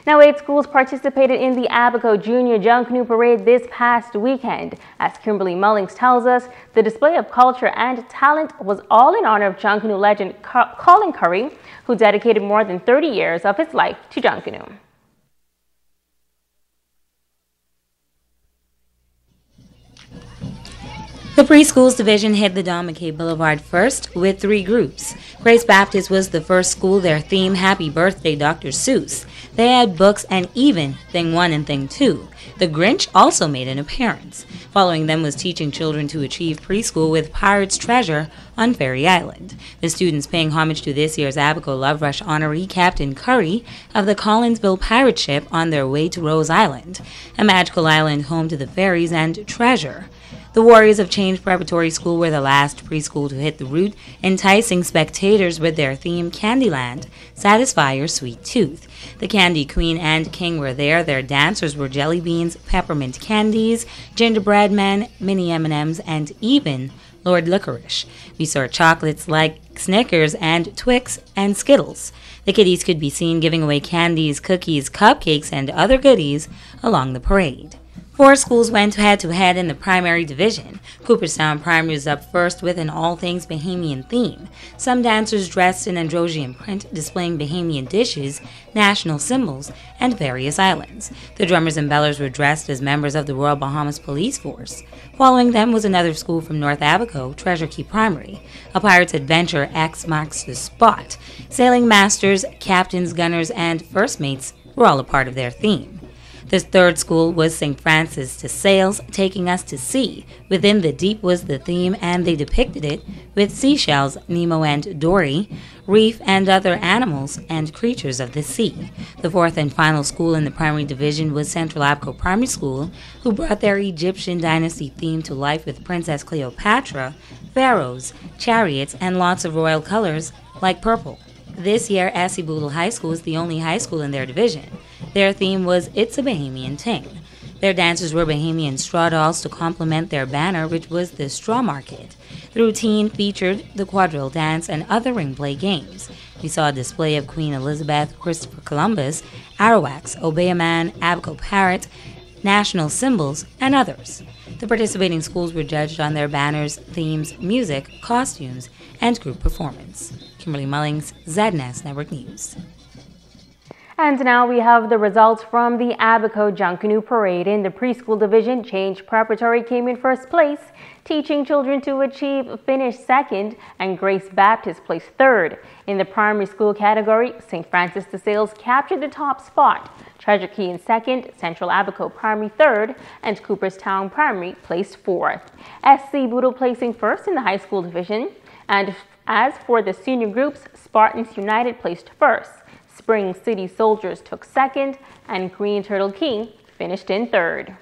Now, 8 schools participated in the Abaco Junior Junkanoo Parade this past weekend. As Kimberly Mullings tells us, the display of culture and talent was all in honor of Junkanoo legend Colin Curry, who dedicated more than 30 years of his life to Junkanoo. The Preschools Division hit the Don McKay Boulevard first with 3 groups. Grace Baptist was the first school, their theme, Happy Birthday, Dr. Seuss. They had books and even Thing 1 and Thing 2. The Grinch also made an appearance. Following them was Teaching Children to Achieve Preschool with Pirate's Treasure on Ferry Island. The students paying homage to this year's Abaco Love Rush honoree Captain Curry of the Collinsville pirate ship on their way to Rose Island, a magical island home to the fairies and treasure. The Warriors of Change Preparatory School were the last preschool to hit the route, enticing spectators with their theme Candyland, Satisfy Your Sweet Tooth. The Candy Queen and King were there. Their dancers were jelly beans, peppermint candies, gingerbread men, mini M&Ms, and even Lord Licorice. We saw chocolates like Snickers and Twix and Skittles. The kiddies could be seen giving away candies, cookies, cupcakes, and other goodies along the parade. 4 schools went head-to-head in the primary division. Cooperstown Primary was up first with an all-things Bahamian theme. Some dancers dressed in androgyne print displaying Bahamian dishes, national symbols, and various islands. The drummers and bellers were dressed as members of the Royal Bahamas Police Force. Following them was another school from North Abaco, Treasure Key Primary. A pirate's adventure X marks the spot. Sailing masters, captains, gunners, and first mates were all a part of their theme. The 3rd school was St. Francis de Sales, Taking Us to Sea. Within the Deep was the theme, and they depicted it with seashells, Nemo and Dory, reef and other animals and creatures of the sea. The 4th and final school in the primary division was Central Abaco Primary School, who brought their Egyptian dynasty theme to life with Princess Cleopatra, pharaohs, chariots, and lots of royal colors like purple. This year, Asibudel High School is the only high school in their division. Their theme was It's a Bahamian Ting. Their dancers were Bahamian straw dolls to complement their banner, which was the Straw Market. The routine featured the quadrille dance and other ring play games. We saw a display of Queen Elizabeth, Christopher Columbus, Arawaks, Obey-a-Man, Abaco Parrot, national symbols, and others. The participating schools were judged on their banners, themes, music, costumes, and group performance. Kimberly Mullings, ZNS Network News. And now we have the results from the Abaco Junkanoo Parade. In the preschool division, Change Preparatory came in first place, Teaching Children to Achieve finished second, and Grace Baptist placed third. In the primary school category, St. Francis de Sales captured the top spot, Treasure Key in second, Central Abaco Primary third, and Cooperstown Primary placed fourth. SC Boodle placing first in the high school division. And as for the senior groups, Spartans United placed first, Spring City Soldiers took second, and Green Turtle King finished in third.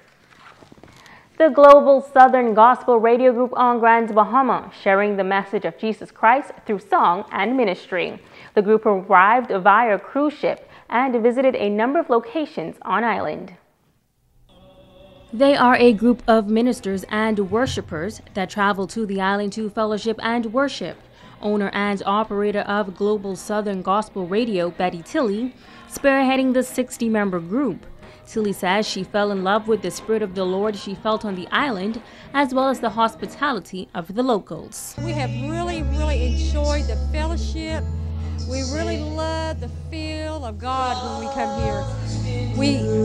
The Global Southern Gospel Radio Group on Grand Bahama, sharing the message of Jesus Christ through song and ministry. The group arrived via cruise ship and visited a number of locations on island. They are a group of ministers and worshipers that travel to the island to fellowship and worship. Owner and operator of Global Southern Gospel Radio, Betty Tilley, spearheading the 60-member group. Tilley says she fell in love with the Spirit of the Lord she felt on the island, as well as the hospitality of the locals. We have really enjoyed the fellowship. We really love the feel of God when we come here.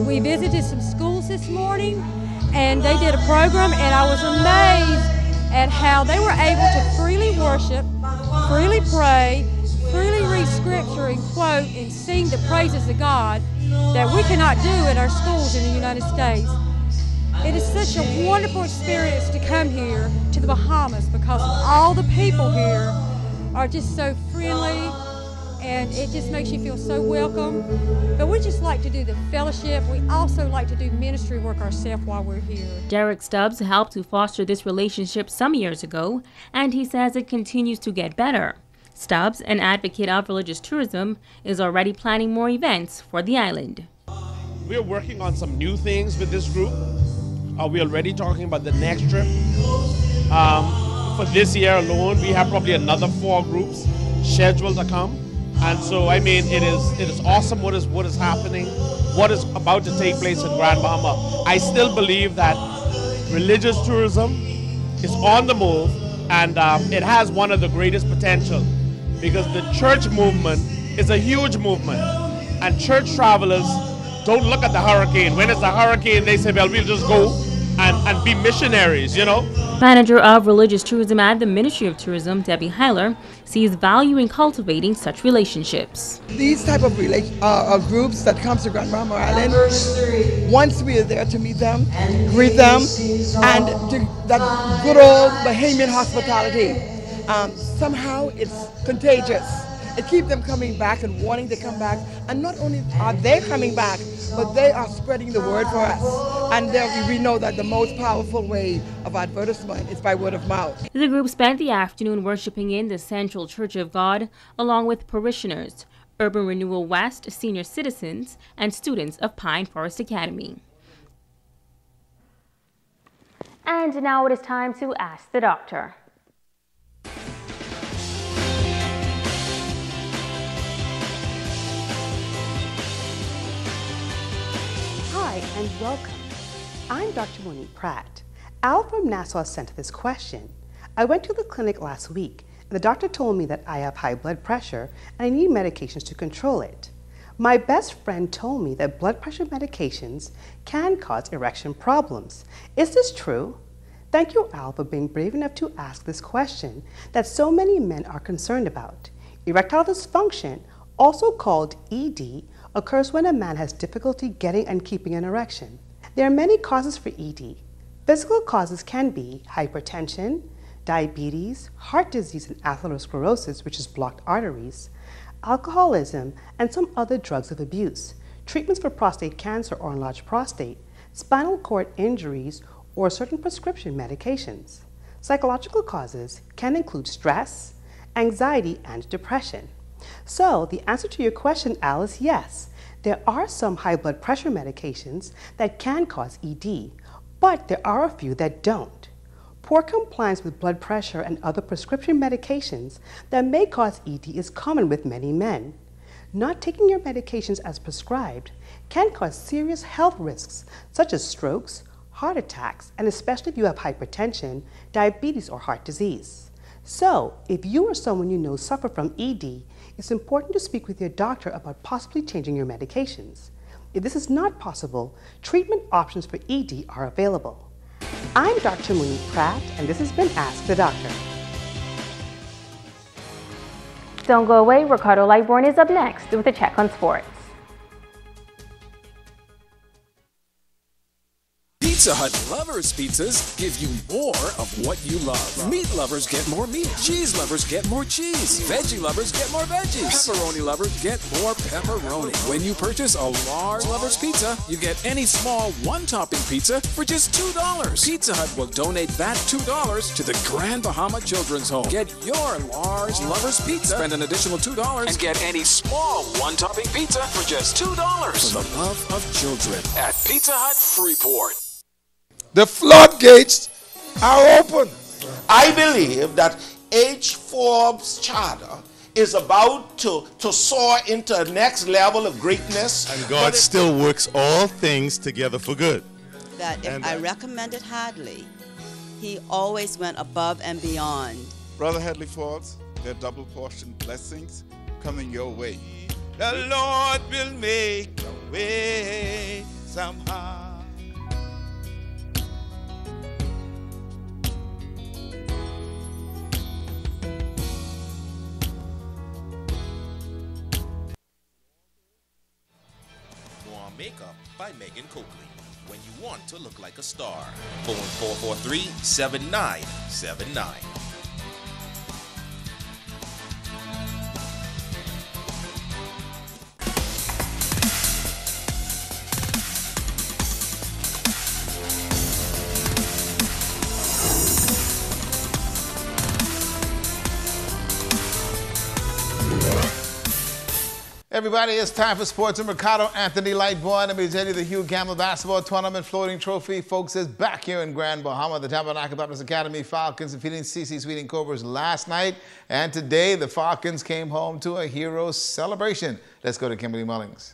We visited some schools this morning, and they did a program, and I was amazed at how they were able to freely worship, freely pray, freely read scripture and quote and sing the praises of God that we cannot do in our schools in the United States. It is such a wonderful experience to come here to the Bahamas because all the people here are just so friendly, and it just makes you feel so welcome. But we just like to do the fellowship. We also like to do ministry work ourselves while we're here. Derek Stubbs helped to foster this relationship some years ago, and he says it continues to get better. Stubbs, an advocate of religious tourism, is already planning more events for the island. We are working on some new things with this group. We're already talking about the next trip. For this year alone, we have probably another 4 groups scheduled to come. And so, I mean, it is awesome what is happening. what is about to take place in Grand Bahama, I still believe that religious tourism is on the move, and it has one of the greatest potential, because the church movement is a huge movement, and church travelers don't look at the hurricane. When it's a hurricane, they say, well, we'll just go and be missionaries, you know. Manager of Religious Tourism at the Ministry of Tourism, Debbie Heiler, sees value in cultivating such relationships. These type of groups that comes to Grand Bahama Island, once we are there to meet them, greet them, and that good old Bahamian hospitality, somehow it's contagious. It keeps them coming back and wanting to come back. And not only are they coming back, but they are spreading the word for us. And we know that the most powerful way of advertisement is by word of mouth. The group spent the afternoon worshiping in the Central Church of God, along with parishioners, Urban Renewal West senior citizens, and students of Pine Forest Academy. And now it is time to Ask the Doctor. Hi and welcome. I'm Dr. Monique Pratt. Al from Nassau sent this question. I went to the clinic last week and the doctor told me that I have high blood pressure and I need medications to control it. My best friend told me that blood pressure medications can cause erection problems. Is this true? Thank you, Al, for being brave enough to ask this question that so many men are concerned about. Erectile dysfunction, also called ED, occurs when a man has difficulty getting and keeping an erection. There are many causes for ED. Physical causes can be hypertension, diabetes, heart disease and atherosclerosis, which is blocked arteries, alcoholism, and some other drugs of abuse, treatments for prostate cancer or enlarged prostate, spinal cord injuries, or certain prescription medications. Psychological causes can include stress, anxiety, and depression. So the answer to your question, Al, is yes. There are some high blood pressure medications that can cause ED, but there are a few that don't. Poor compliance with blood pressure and other prescription medications that may cause ED is common with many men. Not taking your medications as prescribed can cause serious health risks such as strokes, heart attacks, and especially if you have hypertension, diabetes, or heart disease. So, if you or someone you know suffer from ED, it's important to speak with your doctor about possibly changing your medications. If this is not possible, treatment options for ED are available. I'm Dr. Monique Pratt, and this has been Ask the Doctor. Don't go away, Ricardo Lightborn is up next with a check on sports. Pizza Hut Lovers Pizzas give you more of what you love. Meat lovers get more meat. Cheese lovers get more cheese. Veggie lovers get more veggies. Pepperoni lovers get more pepperoni. When you purchase a large Lovers Pizza, you get any small one-topping pizza for just $2. Pizza Hut will donate that $2 to the Grand Bahama Children's Home. Get your large Lovers Pizza, spend an additional $2, and get any small one-topping pizza for just $2 for the love of children at Pizza Hut Freeport. The floodgates are open. I believe that H. Forbes' charter is about to soar into a next level of greatness. And God still works all things together for good. That if I recommended Hadley, he always went above and beyond. Brother Hadley Forbes, there are double portion blessings coming your way. The Lord will make a way somehow. Makeup by Megan Coakley. When you want to look like a star. Phone 443-7979. Everybody, it's time for sports and Ricardo Anthony Lightborn. Let me tell you, the Hugh Gamble Basketball Tournament floating trophy, folks, is back here in Grand Bahama. The Tabernacle Baptist Academy Falcons defeating CC Sweeting Cobras last night. And today, the Falcons came home to a hero celebration. Let's go to Kimberly Mullings.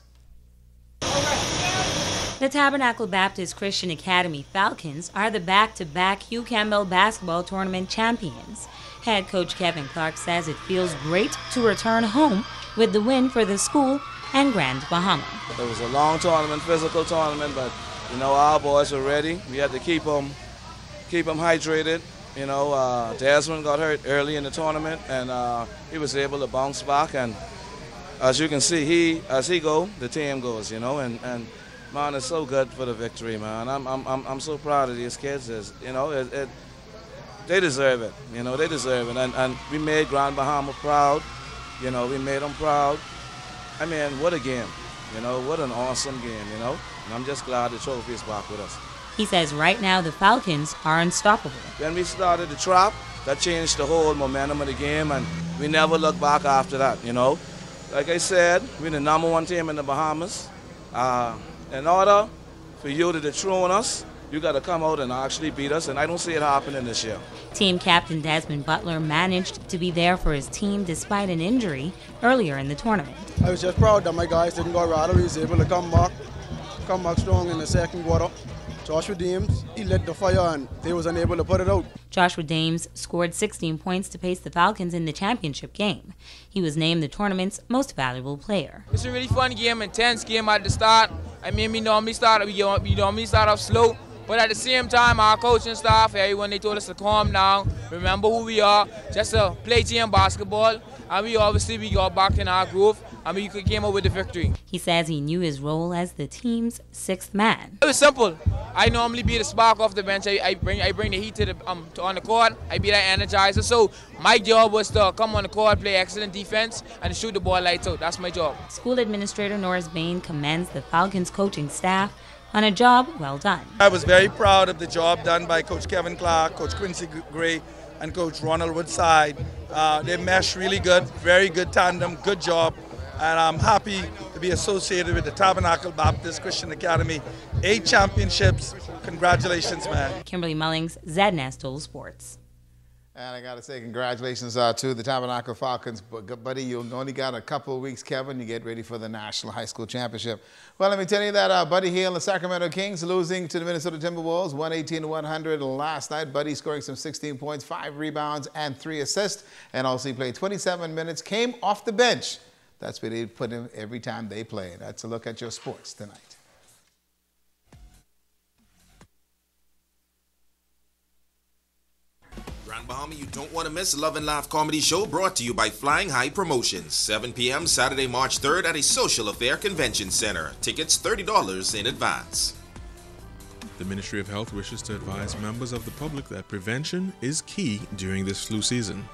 The Tabernacle Baptist Christian Academy Falcons are the back-to-back Hugh Campbell basketball tournament champions. Head coach Kevin Clark says it feels great to return home with the win for the school and Grand Bahama. It was a long tournament, physical tournament, but you know our boys were ready. We had to keep them hydrated. You know, Desmond got hurt early in the tournament, and he was able to bounce back. And as you can see, as he go, the team goes. You know, and man, it's so good for the victory, man. I'm so proud of these kids. You know, they deserve it. You know, they deserve it. And we made Grand Bahama proud. You know, we made them proud. I mean, what a game. You know, what an awesome game, you know. And I'm just glad the trophy is back with us. He says right now the Falcons are unstoppable. When we started the trap, that changed the whole momentum of the game, and we never looked back after that, you know. Like I said, we're the #1 team in the Bahamas. In order for you to dethrone us, you got to come out and actually beat us, and I don't see it happening this year. Team captain Desmond Butler managed to be there for his team despite an injury earlier in the tournament. I was just proud that my guys didn't go rattle. He was able to come back strong in the second quarter. Joshua Deems, he lit the fire and they was unable to put it out. Joshua Deems scored 16 points to pace the Falcons in the championship game. He was named the tournament's most valuable player. It's a really fun game, intense game at the start. I mean, we normally start off slow, but at the same time, our coaching staff, everyone, they told us to calm down, remember who we are, just to play team basketball, and we got back in our groove, and we came up with the victory. He says he knew his role as the team's 6th man. It was simple. I normally be the spark off the bench. I bring the heat to on the court. I be that energizer. So my job was to come on the court, play excellent defense, and shoot the ball lights out. That's my job. School Administrator Norris Bain commends the Falcons coaching staff on a job well done. I was very proud of the job done by Coach Kevin Clark, Coach Quincy Gray, and Coach Ronald Woodside. They meshed really good, very good tandem, good job. And I'm happy to be associated with the Tabernacle Baptist Christian Academy. 8 championships. Congratulations, man. Kimberly Mullings, ZNASTOL Sports. And I got to say congratulations to the Tabernacle Falcons. But, buddy, you only got a couple of weeks, Kevin. You get ready for the National High School Championship. Well, let me tell you that Buddy Hill and the Sacramento Kings losing to the Minnesota Timberwolves 118-100 last night. Buddy scoring some 16 points, 5 rebounds, and 3 assists. And also he played 27 minutes, came off the bench. That's where they put him every time they play. That's a look at your sports tonight. Grand Bahama, you don't want to miss Love and Laugh comedy show brought to you by Flying High Promotions. 7 p.m. Saturday, March 3rd at a Social Affair Convention Center. Tickets $30 in advance. The Ministry of Health wishes to advise members of the public that prevention is key during this flu season.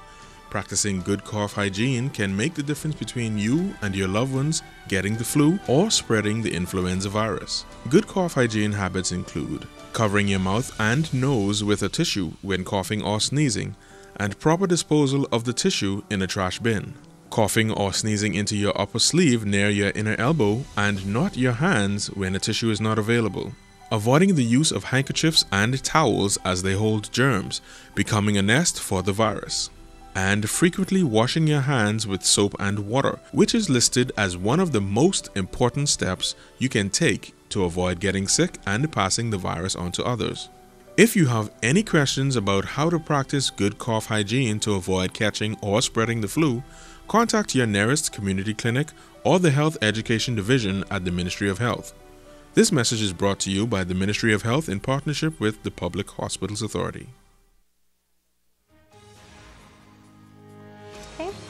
Practicing good cough hygiene can make the difference between you and your loved ones getting the flu or spreading the influenza virus. Good cough hygiene habits include covering your mouth and nose with a tissue when coughing or sneezing, and proper disposal of the tissue in a trash bin. Coughing or sneezing into your upper sleeve near your inner elbow and not your hands when a tissue is not available. Avoiding the use of handkerchiefs and towels as they hold germs, becoming a nest for the virus. And frequently washing your hands with soap and water, which is listed as one of the most important steps you can take to avoid getting sick and passing the virus on to others. If you have any questions about how to practice good cough hygiene to avoid catching or spreading the flu, contact your nearest community clinic or the Health Education Division at the Ministry of Health. This message is brought to you by the Ministry of Health in partnership with the Public Hospitals Authority.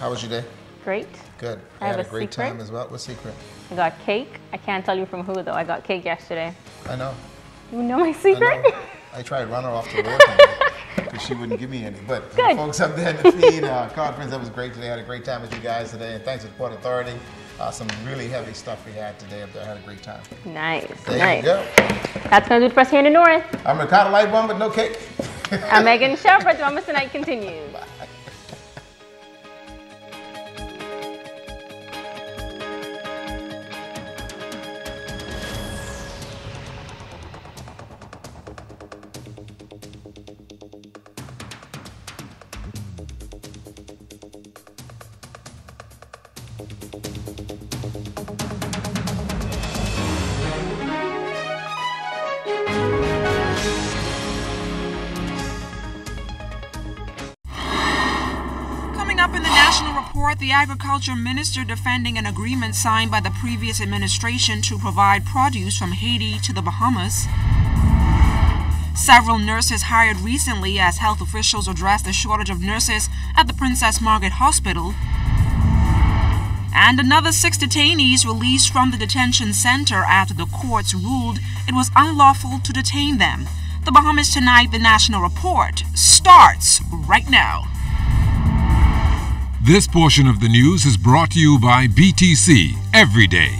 How was your day? Great. Good. I had have a great secret. time as well. What secret? I got cake. I can't tell you from who though. I got cake yesterday. I know. You know my secret? I know. I tried to run her off to work because she wouldn't give me any. But Good. the folks up there in the feed conference, that was great today. I had a great time with you guys today. And thanks to the Port Authority. Some really heavy stuff we had today up there. I had a great time. Nice. There nice. you go. That's going to do it for us here in the north. I'm Ricardo Lightbomb, but no cake. I'm Megan Shepherd. The Mamas Tonight continues. Bye. report, the agriculture minister defending an agreement signed by the previous administration to provide produce from Haiti to the Bahamas. Several nurses hired recently as health officials address the shortage of nurses at the Princess Margaret Hospital. And another 6 detainees released from the detention center after the courts ruled it was unlawful to detain them. The Bahamas Tonight, the National Report, starts right now. This portion of the news is brought to you by BTC Every Day.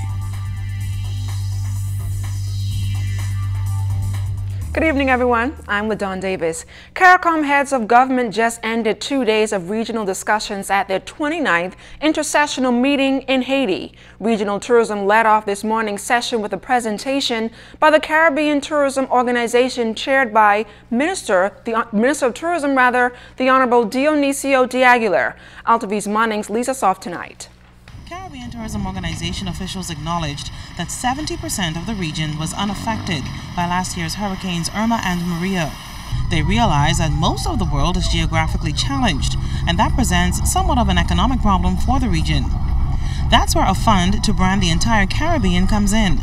Good evening, everyone. I'm LaDawn Davis. CARICOM heads of government just ended 2 days of regional discussions at their 29th intersessional meeting in Haiti. Regional tourism led off this morning's session with a presentation by the Caribbean Tourism Organization chaired by Minister of Tourism, the Honorable Dionisio de Aguilar. Altavis Manning's Lisa Soft tonight. Caribbean Tourism Organization officials acknowledged that 70% of the region was unaffected by last year's hurricanes Irma and Maria. They realize that most of the world is geographically challenged, and that presents somewhat of an economic problem for the region. That's where a fund to brand the entire Caribbean comes in.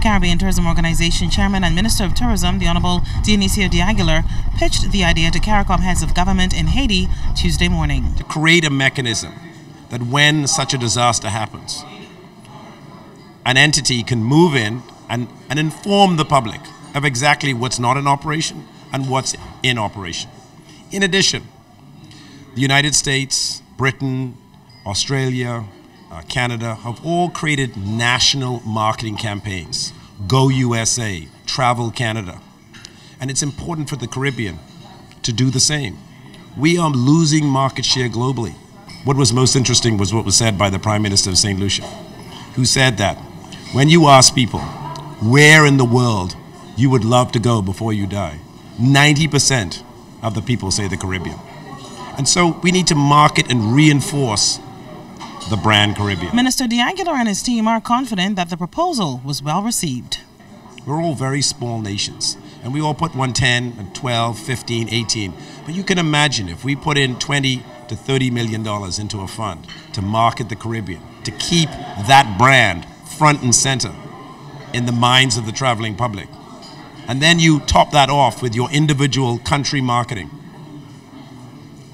Caribbean Tourism Organization Chairman and Minister of Tourism, the Honorable Dionisio de Aguilar, pitched the idea to CARICOM heads of government in Haiti Tuesday morning. To create a mechanism that when such a disaster happens, an entity can move in and inform the public of exactly what's not in operation and what's in operation. In addition, the United States, Britain, Australia, Canada have all created national marketing campaigns. Go USA, Travel Canada. And it's important for the Caribbean to do the same. We are losing market share globally. What was most interesting was what was said by the Prime Minister of St. Lucia, who said that when you ask people where in the world you would love to go before you die, 90% of the people say the Caribbean. And so we need to market and reinforce the brand Caribbean. Minister de Aguilar and his team are confident that the proposal was well received. We're all very small nations, and we all put 10, 12, 15, 18. But you can imagine if we put in $20 to $30 million into a fund to market the Caribbean, to keep that brand front and center in the minds of the traveling public. And then you top that off with your individual country marketing.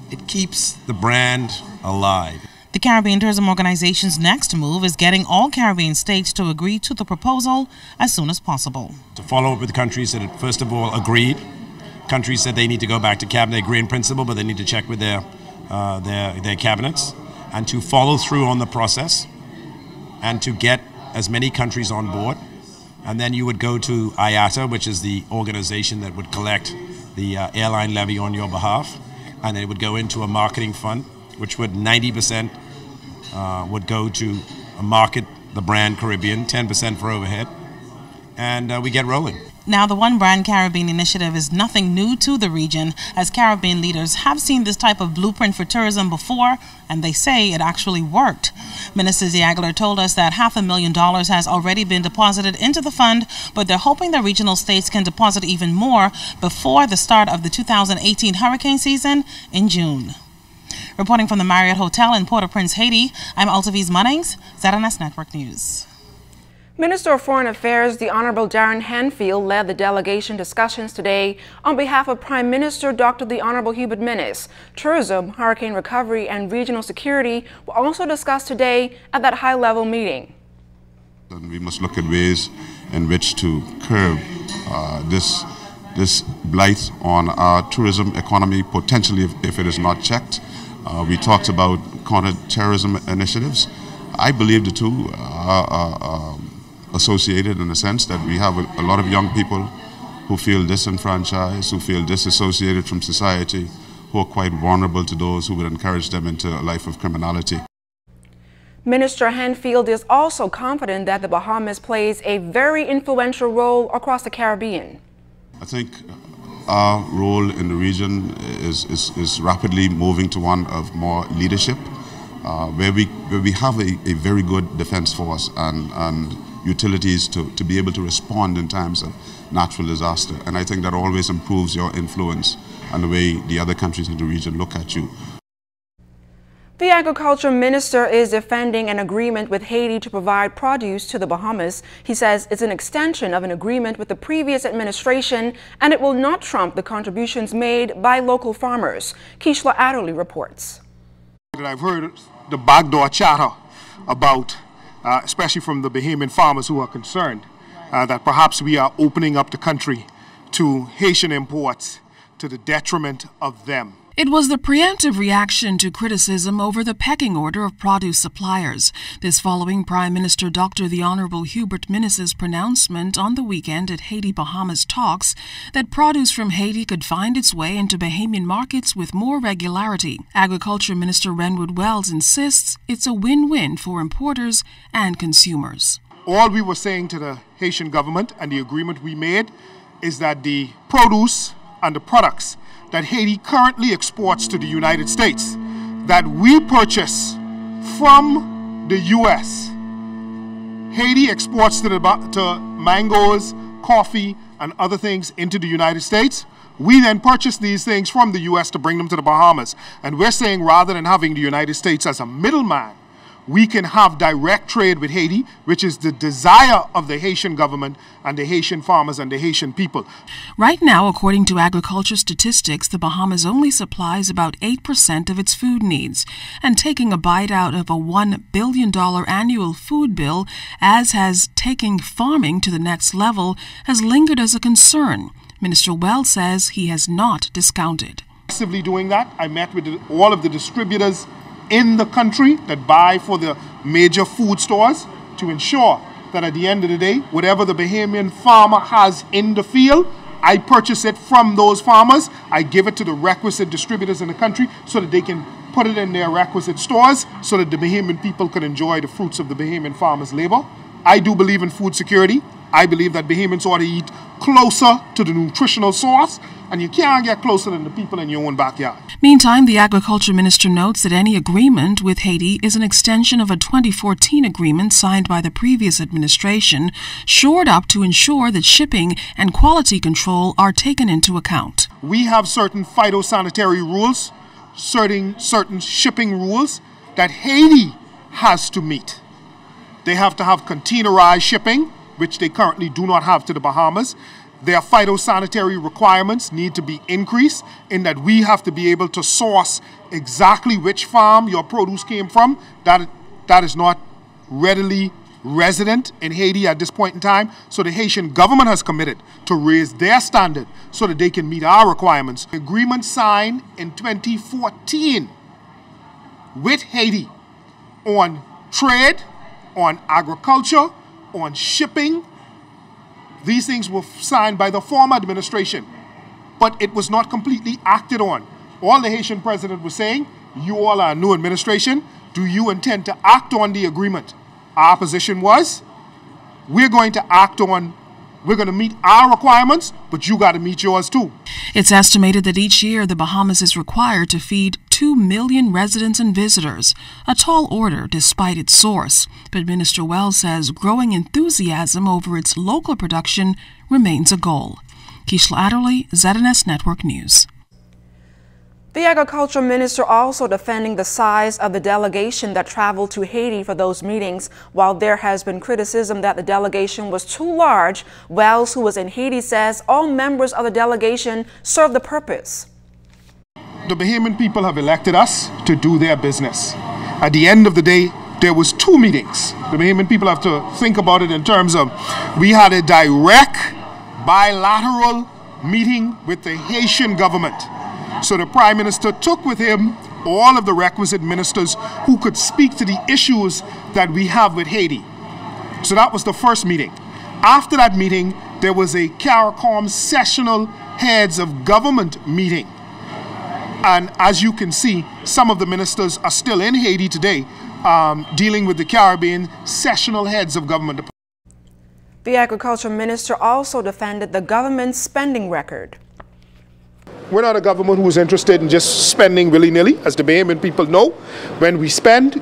It keeps the brand alive. The Caribbean Tourism Organization's next move is getting all Caribbean states to agree to the proposal as soon as possible. To follow up with the countries that had first of all agreed. Countries said they need to go back to cabinet, they agree in principle, but they need to check with their cabinets, and to follow through on the process and to get as many countries on board. And then you would go to IATA, which is the organization that would collect the airline levy on your behalf, and it would go into a marketing fund, which would 90% would go to market the brand Caribbean, 10% for overhead, and we get rolling. Now, the One Brand Caribbean initiative is nothing new to the region, as Caribbean leaders have seen this type of blueprint for tourism before, and they say it actually worked. Minister de Aguilar told us that $500,000 has already been deposited into the fund, but they're hoping the regional states can deposit even more before the start of the 2018 hurricane season in June. Reporting from the Marriott Hotel in Port-au-Prince, Haiti, I'm Altavis Mannings, ZNS Network News. Minister of Foreign Affairs, the Honorable Darren Hanfield, led the delegation discussions today on behalf of Prime Minister Dr. the Honorable Hubert Minnis. Tourism, hurricane recovery, and regional security were also discussed today at that high-level meeting. And we must look at ways in which to curb this blight on our tourism economy, potentially if it is not checked. We talked about counter-terrorism initiatives. I believe the two are associated in the sense that we have a lot of young people who feel disenfranchised, who feel disassociated from society, who are quite vulnerable to those who would encourage them into a life of criminality. Minister Hanfield is also confident that the Bahamas plays a very influential role across the Caribbean. I think our role in the region is rapidly moving to one of more leadership, where we have a very good defense force and utilities to be able to respond in times of natural disaster. And I think that always improves your influence and the way the other countries in the region look at you. The agriculture minister is defending an agreement with Haiti to provide produce to the Bahamas. He says it's an extension of an agreement with the previous administration and it will not trump the contributions made by local farmers. Keishla Adderley reports. I've heard the backdoor chatter about, especially from the Bahamian farmers who are concerned, that perhaps we are opening up the country to Haitian imports to the detriment of them. It was the preemptive reaction to criticism over the pecking order of produce suppliers. This following Prime Minister Dr. the Honorable Hubert Minnis's pronouncement on the weekend at Haiti-Bahamas talks that produce from Haiti could find its way into Bahamian markets with more regularity. Agriculture Minister Renwood Wells insists it's a win-win for importers and consumers. All we were saying to the Haitian government and the agreement we made is that the produce and the products that Haiti currently exports to the United States, that we purchase from the U.S. Haiti exports to mangoes, coffee, and other things into the United States. We then purchase these things from the U.S. to bring them to the Bahamas. And we're saying rather than having the United States as a middleman, we can have direct trade with Haiti, which is the desire of the Haitian government and the Haitian farmers and the Haitian people. Right now, according to agriculture statistics, the Bahamas only supplies about 8% of its food needs. And taking a bite out of a $1 billion annual food bill, as has taking farming to the next level, has lingered as a concern. Minister Wells says he has not discounted. Actively doing that, I met with all of the distributors in the country that buy for the major food stores to ensure that at the end of the day, whatever the Bahamian farmer has in the field, I purchase it from those farmers. I give it to the requisite distributors in the country so that they can put it in their requisite stores so that the Bahamian people can enjoy the fruits of the Bahamian farmers' labor. I do believe in food security. I believe that Bahamians ought to eat closer to the nutritional source, and you can't get closer than the people in your own backyard. Meantime, the agriculture minister notes that any agreement with Haiti is an extension of a 2014 agreement signed by the previous administration, shored up to ensure that shipping and quality control are taken into account. We have certain phytosanitary rules, certain shipping rules that Haiti has to meet. They have to have containerized shipping, which they currently do not have to the Bahamas. Their phytosanitary requirements need to be increased in that we have to be able to source exactly which farm your produce came from. That is not readily resident in Haiti at this point in time. So the Haitian government has committed to raise their standard so that they can meet our requirements. Agreement signed in 2014 with Haiti on trade, on agriculture, on shipping. These things were signed by the former administration, but it was not completely acted on. All the Haitian president was saying, you all are a new administration. Do you intend to act on the agreement? Our position was, we're going to meet our requirements, but you got to meet yours too. It's estimated that each year the Bahamas is required to feed 2 million residents and visitors, a tall order despite its source. But Minister Wells says growing enthusiasm over its local production remains a goal. Keishla Adderley, ZNS Network News. The agriculture minister also defending the size of the delegation that traveled to Haiti for those meetings. While there has been criticism that the delegation was too large, Wells, who was in Haiti, says all members of the delegation serve the purpose. The Bahamian people have elected us to do their business. At the end of the day, there was 2 meetings. The Bahamian people have to think about it in terms of, we had a direct bilateral meeting with the Haitian government. So the Prime Minister took with him all of the requisite ministers who could speak to the issues that we have with Haiti. So that was the first meeting. After that meeting, there was a CARICOM sessional heads of government meeting. And as you can see, some of the ministers are still in Haiti today, dealing with the Caribbean sessional heads of government. The agriculture minister also defended the government's spending record. We're not a government who's interested in just spending willy-nilly. As the Bahamian people know, when we spend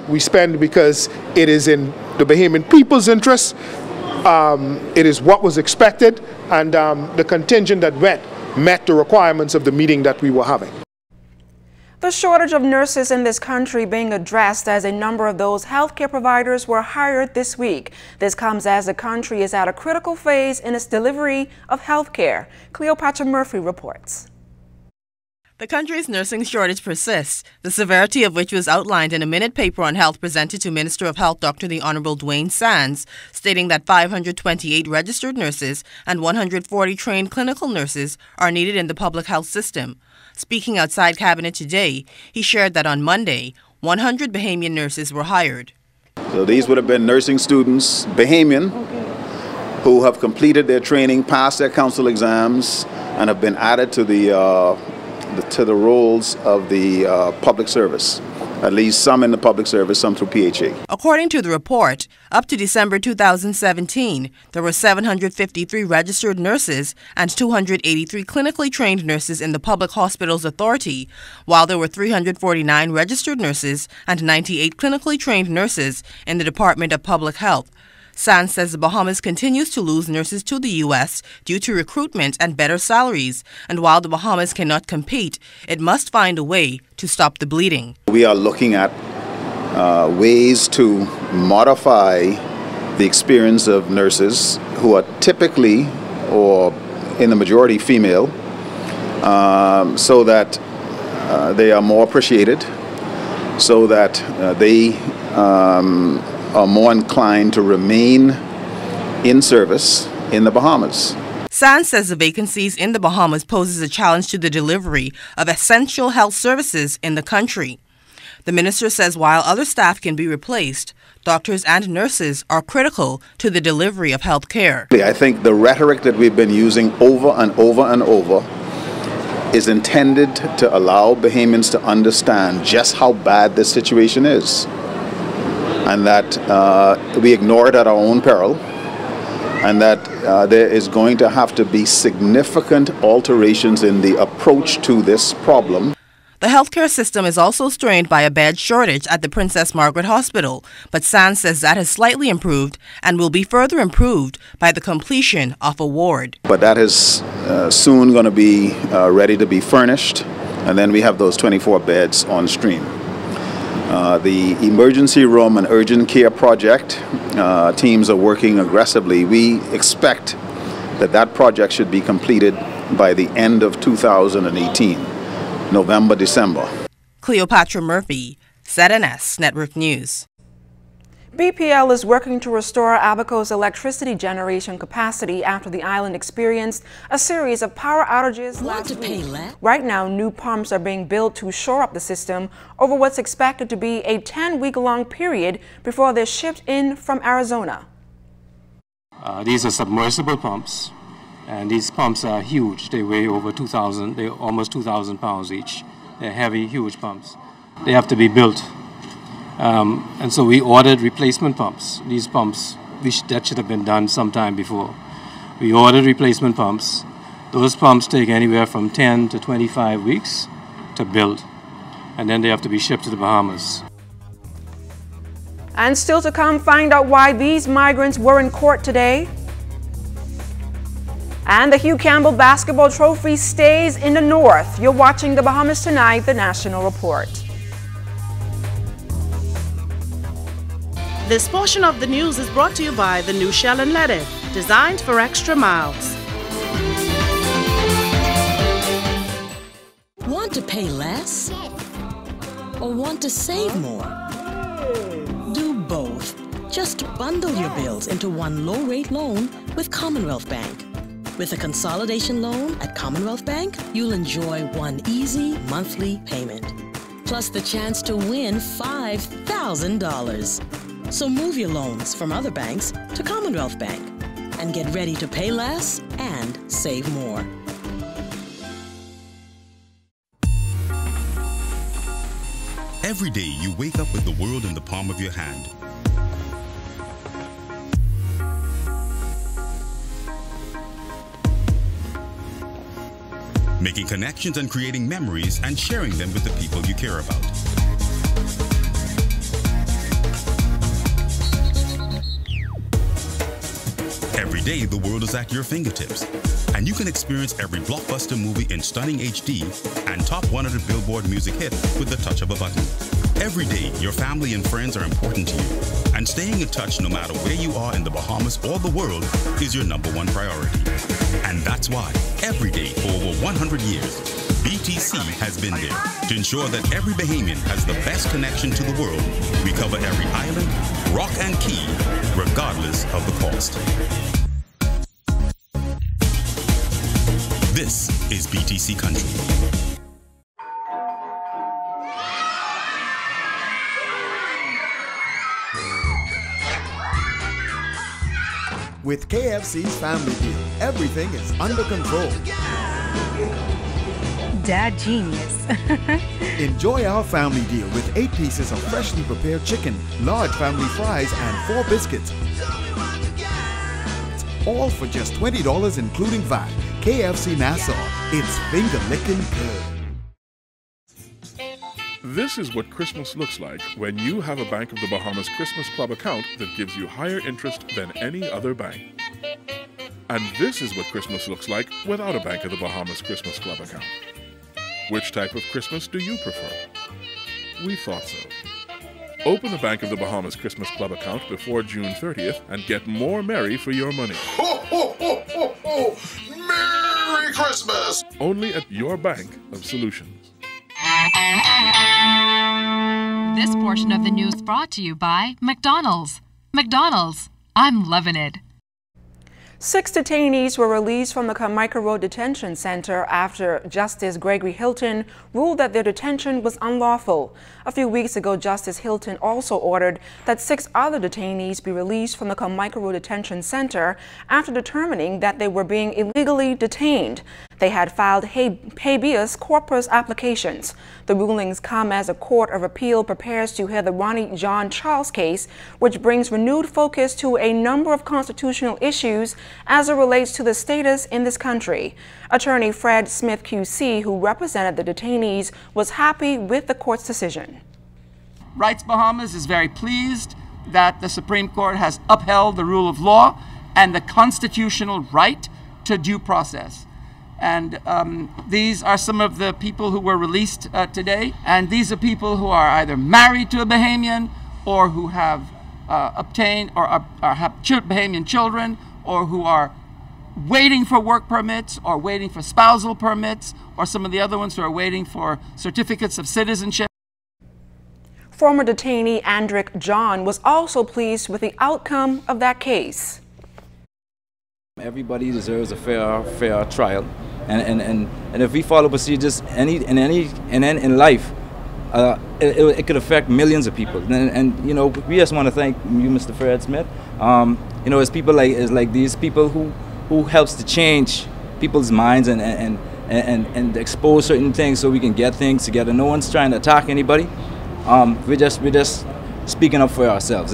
because it is in the Bahamian people's interest. It is what was expected, and the contingent that met the requirements of the meeting that we were having. The shortage of nurses in this country being addressed as a number of those healthcare providers were hired this week. This comes as the country is at a critical phase in its delivery of healthcare. Cleopatra Murphy reports. The country's nursing shortage persists, the severity of which was outlined in a minute paper on health presented to Minister of Health Dr. the Honorable Dwayne Sands, stating that 528 registered nurses and 140 trained clinical nurses are needed in the public health system. Speaking outside Cabinet today, he shared that on Monday, 100 Bahamian nurses were hired. So these would have been nursing students, Bahamian, who have completed their training, passed their council exams, and have been added to the roles of the public service, at least some in the public service, some through PHA. According to the report, up to December 2017, there were 753 registered nurses and 283 clinically trained nurses in the Public Hospitals Authority, while there were 349 registered nurses and 98 clinically trained nurses in the Department of Public Health. Sands says the Bahamas continues to lose nurses to the U.S. due to recruitment and better salaries, and while the Bahamas cannot compete, it must find a way to stop the bleeding. We are looking at ways to modify the experience of nurses who are typically, or in the majority, female, so that they are more appreciated, so that they are more inclined to remain in service in the Bahamas. Sands says the vacancies in the Bahamas poses a challenge to the delivery of essential health services in the country. The minister says while other staff can be replaced, doctors and nurses are critical to the delivery of health care. I think the rhetoric that we've been using over and over and over is intended to allow Bahamians to understand just how bad this situation is, and that we ignore it at our own peril, and that there is going to have to be significant alterations in the approach to this problem. The healthcare system is also strained by a bed shortage at the Princess Margaret Hospital, but Sands says that has slightly improved and will be further improved by the completion of a ward. But that is soon going to be ready to be furnished, and then we have those 24 beds on stream. The emergency room and urgent care project teams are working aggressively. We expect that that project should be completed by the end of 2018, November, December. Cleopatra Murphy, ZNS Network News. BPL is working to restore Abaco's electricity generation capacity after the island experienced a series of power outages last week. Right now, new pumps are being built to shore up the system over what's expected to be a 10-week-long period before they're shipped in from Arizona. These are submersible pumps, and these pumps are huge. They weigh over 2,000, they're almost 2,000 pounds each. They're heavy, huge pumps. They have to be built. And so we ordered replacement pumps. These pumps, that should have been done sometime before. We ordered replacement pumps. Those pumps take anywhere from 10 to 25 weeks to build, and then they have to be shipped to the Bahamas. And still to come, find out why these migrants were in court today. And the Hugh Campbell Basketball Trophy stays in the North. You're watching the Bahamas Tonight, the National Report. This portion of the news is brought to you by the new Shell and Leaded, designed for extra miles. Want to pay less? Or want to save more? Do both. Just bundle your bills into one low-rate loan with Commonwealth Bank. With a consolidation loan at Commonwealth Bank, you'll enjoy one easy monthly payment, plus the chance to win $5,000. So move your loans from other banks to Commonwealth Bank and get ready to pay less and save more. Every day you wake up with the world in the palm of your hand. Making connections and creating memories and sharing them with the people you care about. Every day, the world is at your fingertips, and you can experience every blockbuster movie in stunning HD and top 100 Billboard music hit with the touch of a button. Every day, your family and friends are important to you, and staying in touch no matter where you are in the Bahamas or the world is your #1 priority. And that's why, every day for over 100 years, BTC has been there to ensure that every Bahamian has the best connection to the world. We cover every island, rock and key, regardless of the cost. This is BTC Country. With KFC's Family Deal, everything is under control. Dad genius. Enjoy our family deal with 8 pieces of freshly prepared chicken, large family fries, and 4 biscuits. All for just $20 including VAT. KFC Nassau, it's finger-licking good. This is what Christmas looks like when you have a Bank of the Bahamas Christmas Club account that gives you higher interest than any other bank. And this is what Christmas looks like without a Bank of the Bahamas Christmas Club account. Which type of Christmas do you prefer? We thought so. Open a Bank of the Bahamas Christmas Club account before June 30th and get more merry for your money. Ho, ho, ho, ho, ho! Merry Christmas! Only at your Bank of Solutions. This portion of the news brought to you by McDonald's. McDonald's, I'm loving it. 6 detainees were released from the Carmichael Road Detention Center after Justice Gregory Hilton ruled that their detention was unlawful. A few weeks ago, Justice Hilton also ordered that 6 other detainees be released from the Carmichael Road Detention Center after determining that they were being illegally detained. They had filed habeas corpus applications. The rulings come as a court of appeal prepares to hear the Ronnie John Charles case, which brings renewed focus to a number of constitutional issues as it relates to the status in this country. Attorney Fred Smith QC, who represented the detainees, was happy with the court's decision. Rights Bahamas is very pleased that the Supreme Court has upheld the rule of law and the constitutional right to due process. And these are some of the people who were released today. And these are people who are either married to a Bahamian or who have obtained or have Bahamian children, or who are waiting for work permits or waiting for spousal permits, or some of the other ones who are waiting for certificates of citizenship. Former detainee Andrick John was also pleased with the outcome of that case. Everybody deserves a fair trial, and if we follow procedures in life, it could affect millions of people. And you know, we just want to thank you, Mr. Fred Smith. You know, it's people like these people who helps to change people's minds and expose certain things so we can get things together. No one's trying to attack anybody. We're just speaking up for ourselves.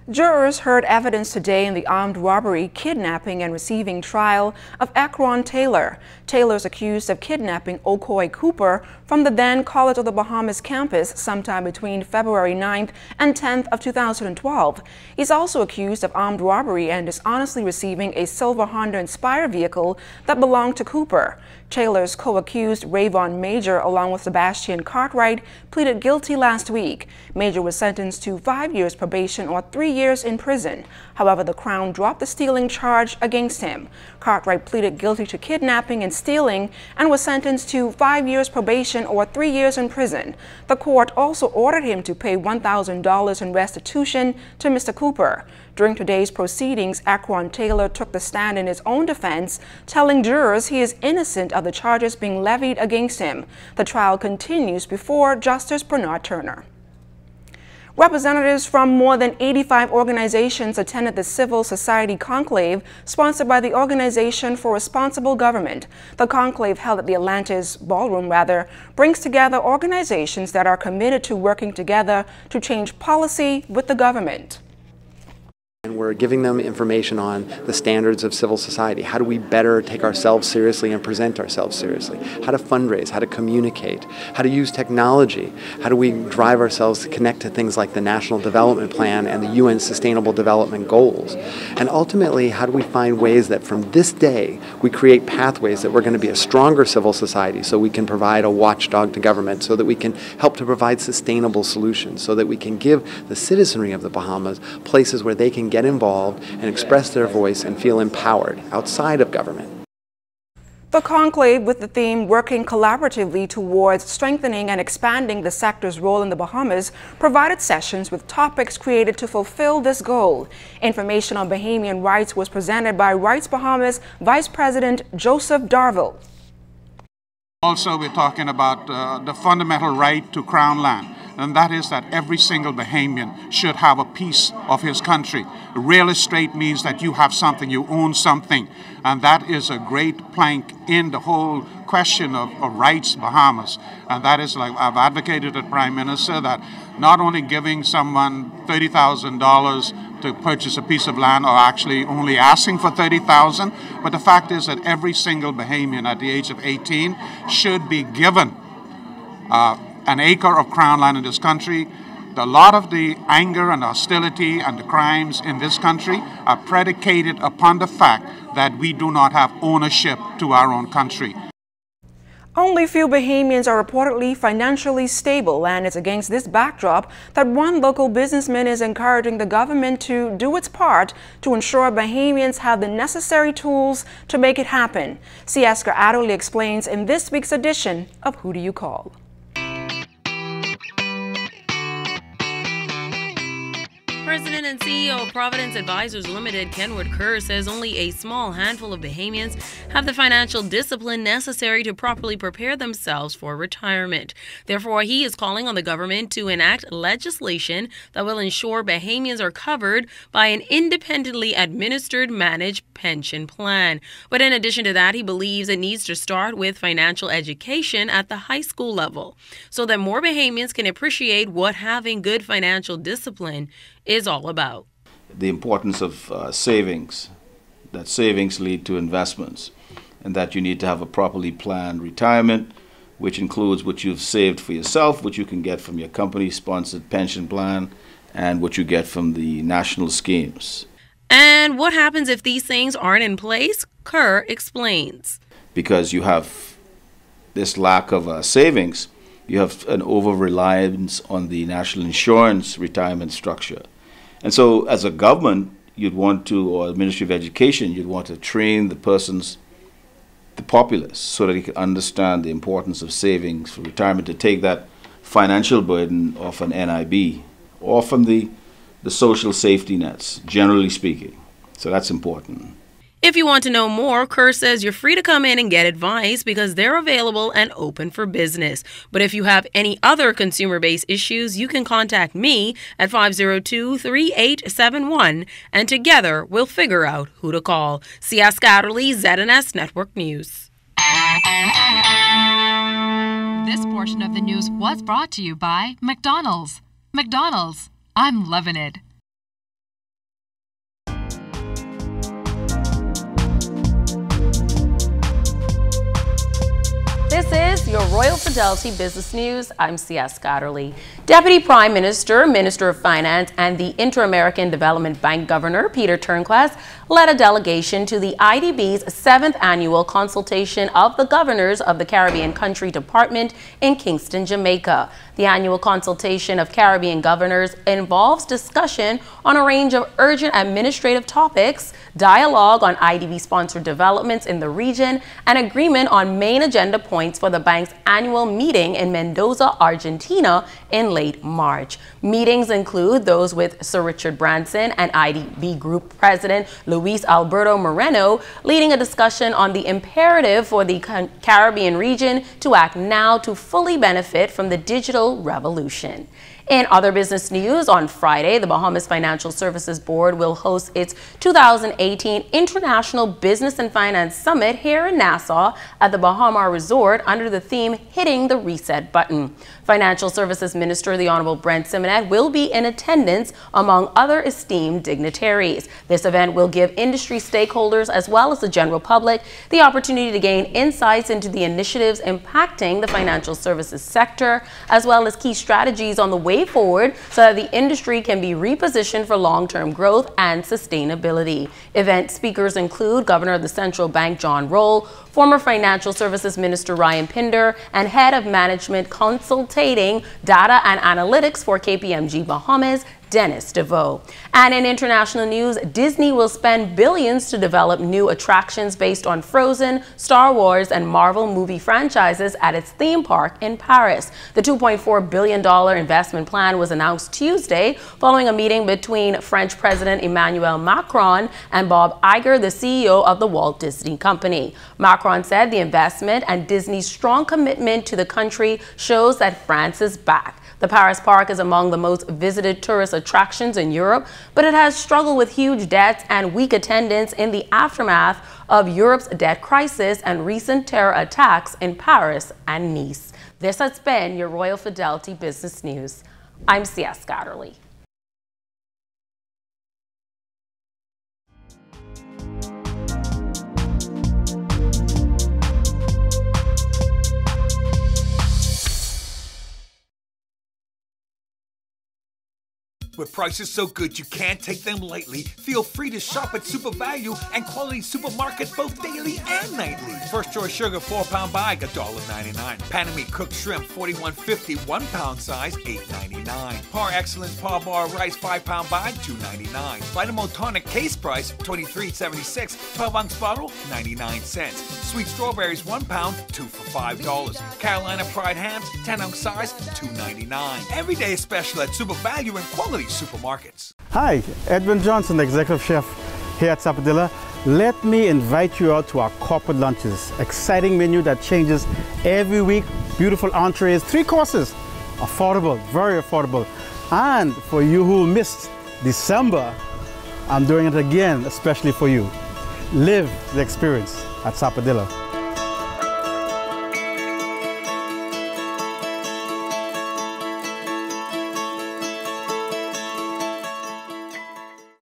Jurors heard evidence today in the armed robbery, kidnapping, and receiving trial of Akron Taylor. Taylor's accused of kidnapping Okoy Cooper from the then College of the Bahamas campus sometime between February 9th and 10th of 2012. He's also accused of armed robbery and dishonestly receiving a silver Honda Inspire vehicle that belonged to Cooper. Taylor's co-accused Rayvon Major, along with Sebastian Cartwright, pleaded guilty last week. Major was sentenced to 5 years probation or 3 years in prison. However, the Crown dropped the stealing charge against him. Cartwright pleaded guilty to kidnapping and stealing and was sentenced to 5 years probation or 3 years in prison. The court also ordered him to pay $1,000 in restitution to Mr. Cooper. During today's proceedings, Akron Taylor took the stand in his own defense, telling jurors he is innocent of the charges being levied against him. The trial continues before Justice Bernard Turner. Representatives from more than 85 organizations attended the Civil Society Conclave sponsored by the Organization for Responsible Government. The conclave, held at the Atlantis Ballroom, brings together organizations that are committed to working together to change policy with the government. we're giving them information on the standards of civil society. How do we better take ourselves seriously and present ourselves seriously? How to fundraise, how to communicate, how to use technology, how do we drive ourselves to connect to things like the National Development Plan and the UN Sustainable Development Goals. And ultimately, how do we find ways that from this day we create pathways that we're going to be a stronger civil society so we can provide a watchdog to government, so that we can help to provide sustainable solutions, so that we can give the citizenry of the Bahamas places where they can get involved and express their voice and feel empowered outside of government. The conclave, with the theme Working Collaboratively Towards Strengthening and Expanding the Sector's Role in the Bahamas, provided sessions with topics created to fulfill this goal. Information on Bahamian rights was presented by Rights Bahamas Vice President Joseph Darville. Also, we're talking about the fundamental right to crown land, and that is that every single Bahamian should have a piece of his country. Real estate means that you have something, you own something, and that is a great plank in the whole question of Rights Bahamas. And that is, like I've advocated to the Prime Minister, that not only giving someone $30,000 to purchase a piece of land, or actually only asking for $30,000, but the fact is that every single Bahamian at the age of 18 should be given an acre of crown land in this country. A lot of the anger and hostility and the crimes in this country are predicated upon the fact that we do not have ownership to our own country. Only few Bahamians are reportedly financially stable, and it's against this backdrop that one local businessman is encouraging the government to do its part to ensure Bahamians have the necessary tools to make it happen. Siaska Adderley explains in this week's edition of Who Do You Call? President and CEO of Providence Advisors Limited, Kenwood Kerr, says only a small handful of Bahamians have the financial discipline necessary to properly prepare themselves for retirement. Therefore, he is calling on the government to enact legislation that will ensure Bahamians are covered by an independently administered managed pension plan. But in addition to that, he believes it needs to start with financial education at the high school level so that more Bahamians can appreciate what having good financial discipline is all about. The importance of savings, that savings lead to investments, and that you need to have a properly planned retirement, which includes what you've saved for yourself, what you can get from your company-sponsored pension plan, and what you get from the national schemes. And what happens if these things aren't in place? Kerr explains. Because you have this lack of savings, you have an over-reliance on the national insurance retirement structure. And so as a government, you'd want to, or the Ministry of Education, you'd want to train the populace, so that they can understand the importance of savings for retirement, to take that financial burden off an NIB or from the social safety nets, generally speaking. So that's important. If you want to know more, Kerr says you're free to come in and get advice because they're available and open for business. But if you have any other consumer-based issues, you can contact me at 502-3871, and together we'll figure out who to call. Siaska Adderley, ZNS Network News. This portion of the news was brought to you by McDonald's. McDonald's, I'm loving it. This is your Royal Fidelity Business News. I'm Siaska Adderley. Deputy Prime Minister, Minister of Finance, and the Inter-American Development Bank Governor, Peter Turncloss, led a delegation to the IDB's 7th annual consultation of the governors of the Caribbean Country Department in Kingston, Jamaica. The annual consultation of Caribbean governors involves discussion on a range of urgent administrative topics, dialogue on IDB-sponsored developments in the region, and agreement on main agenda points for the bank's annual meeting in Mendoza, Argentina in late March. Meetings include those with Sir Richard Branson and IDB Group President Luis Alberto Moreno, leading a discussion on the imperative for the Caribbean region to act now to fully benefit from the digital revolution. In other business news, on Friday, the Bahamas Financial Services Board will host its 2018 International Business and Finance Summit here in Nassau at the Bahama Resort under the theme Hitting the Reset Button. Financial Services Minister, the Honorable Brent Simonet, will be in attendance among other esteemed dignitaries. This event will give industry stakeholders as well as the general public the opportunity to gain insights into the initiatives impacting the financial services sector, as well as key strategies on the way forward so that the industry can be repositioned for long-term growth and sustainability. Event speakers include Governor of the Central Bank John Roll, former Financial Services Minister Ryan Pinder, and Head of Management Consultating Data and Analytics for KPMG Bahamas, Dennis DeVoe. And in international news, Disney will spend billions to develop new attractions based on Frozen, Star Wars, and Marvel movie franchises at its theme park in Paris. The $2.4 billion investment plan was announced Tuesday following a meeting between French President Emmanuel Macron and Bob Iger, the CEO of the Walt Disney Company. Macron said the investment and Disney's strong commitment to the country shows that France is back. The Paris Park is among the most visited tourist attractions in Europe, but it has struggled with huge debts and weak attendance in the aftermath of Europe's debt crisis and recent terror attacks in Paris and Nice. This has been your Royal Fidelity Business News. I'm C.S. Scotterly. With prices so good you can't take them lightly, feel free to shop at Super Value and Quality Supermarket both daily and nightly. First choice sugar 4-pound bag $1.99. Panamie cooked shrimp 41.50 1-pound size $8.99. Par Excellence Par Bar rice 5-pound bag $2.99. Vitamin Tonic case price $23.76. 12-ounce bottle 99 cents. Sweet strawberries 1 pound 2 for $5. Carolina Pride hams 10-ounce size $2.99. Every day is special at Super Value and Quality Supermarkets. Hi, Edwin Johnson, Executive Chef here at Sappadilla. Let me invite you out to our corporate lunches. Exciting menu that changes every week. Beautiful entrees, 3 courses. Affordable, very affordable. And for you who missed December, I'm doing it again, especially for you. Live the experience at Sappadilla.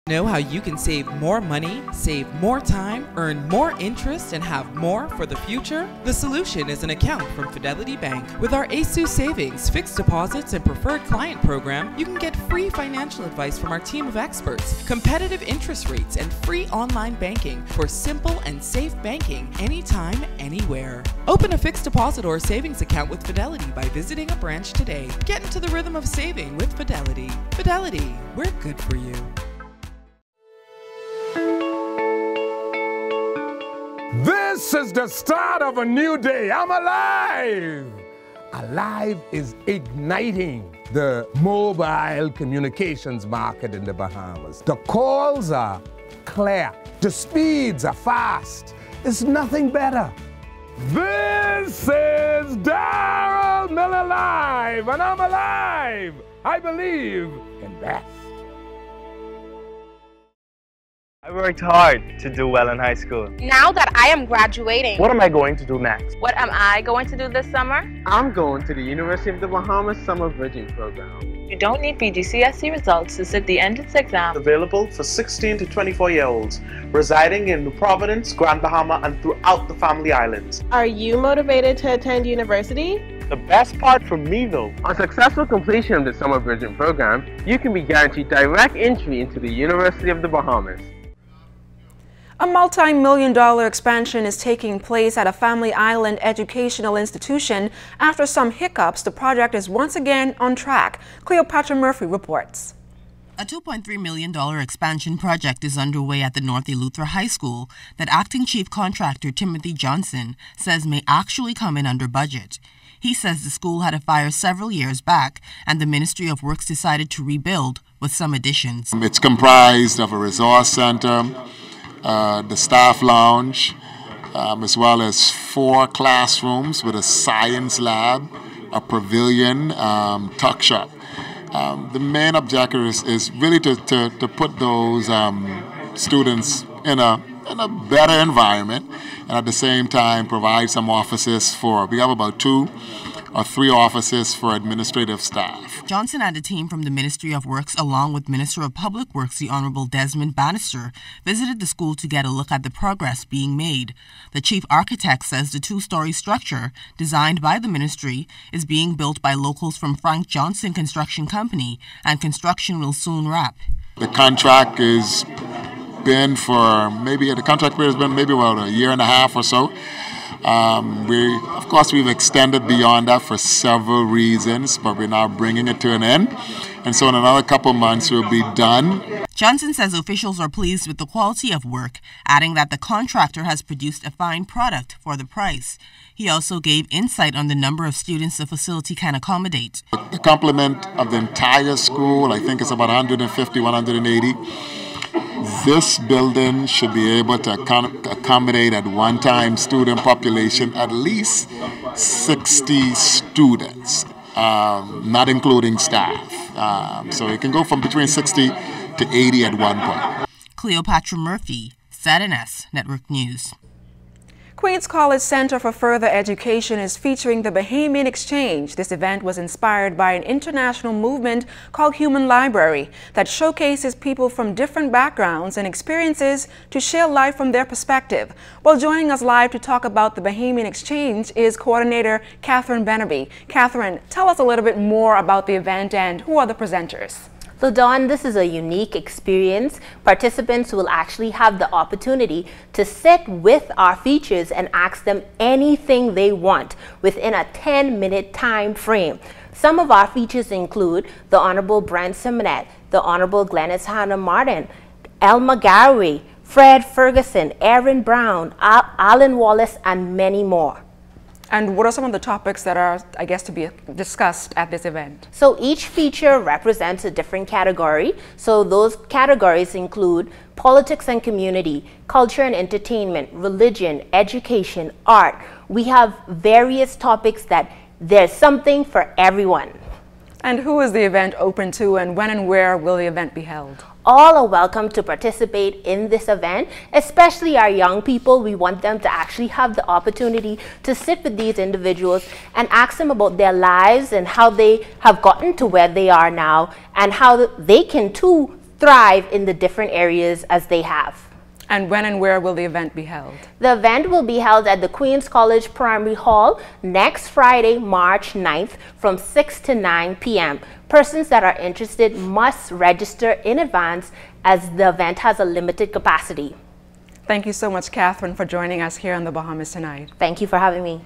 Know how you can save more money, save more time, earn more interest, and have more for the future? The solution is an account from Fidelity Bank. With our ASU Savings, fixed deposits, and preferred client program, you can get free financial advice from our team of experts, competitive interest rates, and free online banking for simple and safe banking anytime, anywhere. Open a fixed deposit or savings account with Fidelity by visiting a branch today. Get into the rhythm of saving with Fidelity. Fidelity, we're good for you. This is the start of a new day. I'm alive. Alive is igniting the mobile communications market in the Bahamas. The calls are clear. The speeds are fast. It's nothing better. This is Darryl Miller Live, and I'm alive. I believe in that. I worked hard to do well in high school. Now that I am graduating, what am I going to do next? What am I going to do this summer? I'm going to the University of the Bahamas Summer Bridging Program. You don't need BGCSE results to sit the entrance exam. Available for 16 to 24-year-olds residing in New Providence, Grand Bahama, and throughout the Family Islands. Are you motivated to attend university? The best part for me though, on successful completion of the Summer Bridging Program, you can be guaranteed direct entry into the University of the Bahamas. A multi-million-dollar expansion is taking place at a Family Island educational institution. After some hiccups, the project is once again on track. Cleopatra Murphy reports. A $2.3 million expansion project is underway at the North Eleuthera High School that acting chief contractor Timothy Johnson says may actually come in under budget. He says the school had a fire several years back and the Ministry of Works decided to rebuild with some additions. It's comprised of a resource center, the staff lounge, as well as 4 classrooms with a science lab, a pavilion, tuck shop. the main objective is really to put those students in a better environment, and at the same time provide some offices we have about 2 or 3 offices for administrative staff. Johnson and a team from the Ministry of Works, along with Minister of Public Works, the Honorable Desmond Bannister, visited the school to get a look at the progress being made. The chief architect says the 2-story structure, designed by the ministry, is being built by locals from Frank Johnson Construction Company, and construction will soon wrap. The contract has been the contract period has been maybe about a year and a half or so. Of course, we've extended beyond that for several reasons, but we're now bringing it to an end. And so in another couple months, we'll be done. Johnson says officials are pleased with the quality of work, adding that the contractor has produced a fine product for the price. He also gave insight on the number of students the facility can accommodate. The complement of the entire school, I think it's about 150, 180. This building should be able to accommodate at one time student population at least 60 students, not including staff. So it can go from between 60 to 80 at one point. Cleopatra Murphy, ZNS Network News. Queens College Center for Further Education is featuring the Bahamian Exchange. This event was inspired by an international movement called Human Library that showcases people from different backgrounds and experiences to share life from their perspective. Well, joining us live to talk about the Bahamian Exchange is coordinator Catherine Bennerby. Catherine, tell us a little bit more about the event and who are the presenters. So Dawn, this is a unique experience. Participants will actually have the opportunity to sit with our features and ask them anything they want within a 10-minute time frame. Some of our features include the Honorable Brent Simonet, the Honorable Glennis Hannah Martin, Elma Garraway, Fred Ferguson, Aaron Brown, Alan Wallace, and many more. And what are some of the topics that are, I guess, to be discussed at this event? So each feature represents a different category. So those categories include politics and community, culture and entertainment, religion, education, art. We have various topics that there's something for everyone. And who is the event open to, and when and where will the event be held? All are welcome to participate in this event, especially our young people. We want them to actually have the opportunity to sit with these individuals and ask them about their lives and how they have gotten to where they are now and how they can too thrive in the different areas as they have. And when and where will the event be held? The event will be held at the Queens College Primary Hall next Friday, March 9th from 6 to 9 p.m. Persons that are interested must register in advance as the event has a limited capacity. Thank you so much, Catherine, for joining us here on the Bahamas Tonight. Thank you for having me.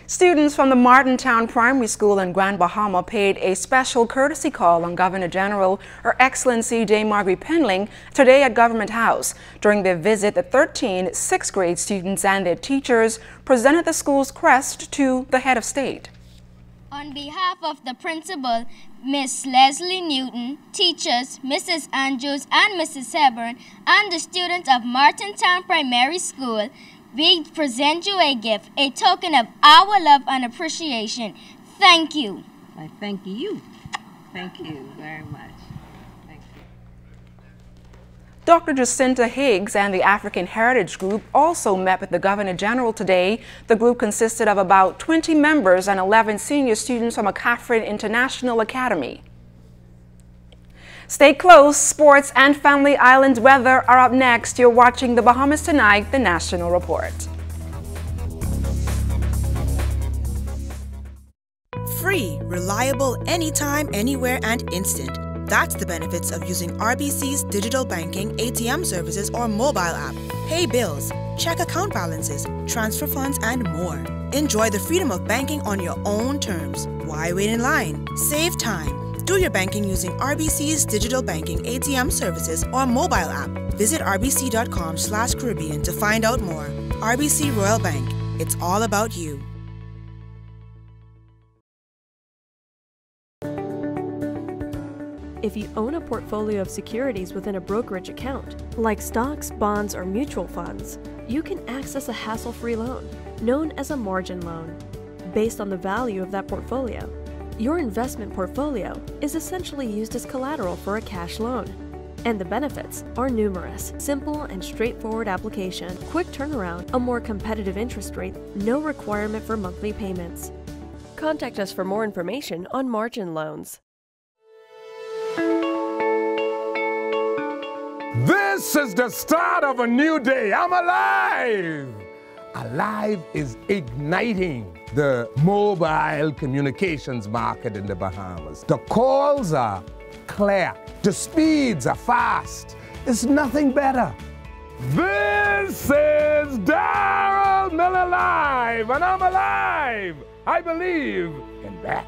Students from the Martintown Primary School in Grand Bahama paid a special courtesy call on Governor General Her Excellency Dame Marguerite Penling today at Government House. During their visit, the 13 6th grade students and their teachers presented the school's crest to the head of state. On behalf of the principal, Miss Leslie Newton, teachers, Mrs. Andrews and Mrs. Hepburn, and the students of Martintown Primary School, we present you a gift, a token of our love and appreciation. Thank you. I thank you. Thank you very much. Thank you. Dr. Jacinta Higgs and the African Heritage Group also met with the Governor General today. The group consisted of about 20 members and 11 senior students from Catherine International Academy. Stay close. Sports and Family Island weather are up next. You're watching the Bahamas Tonight, the National Report. Free, reliable, anytime, anywhere, and instant. That's the benefits of using RBC's digital banking, ATM services, or mobile app. Pay bills, check account balances, transfer funds, and more. Enjoy the freedom of banking on your own terms. Why wait in line? Save time. Do your banking using RBC's digital banking, ATM services, or mobile app. Visit rbc.com/Caribbean to find out more. RBC Royal Bank. It's all about you. If you own a portfolio of securities within a brokerage account, like stocks, bonds, or mutual funds, you can access a hassle-free loan, known as a margin loan, based on the value of that portfolio. Your investment portfolio is essentially used as collateral for a cash loan. And the benefits are numerous. Simple and straightforward application, quick turnaround, a more competitive interest rate, no requirement for monthly payments. Contact us for more information on margin loans. This is the start of a new day. I'm alive. Alive is igniting the mobile communications market in the Bahamas. The calls are clear. The speeds are fast. It's nothing better. This is Darryl Miller Live, and I'm alive. I believe in best.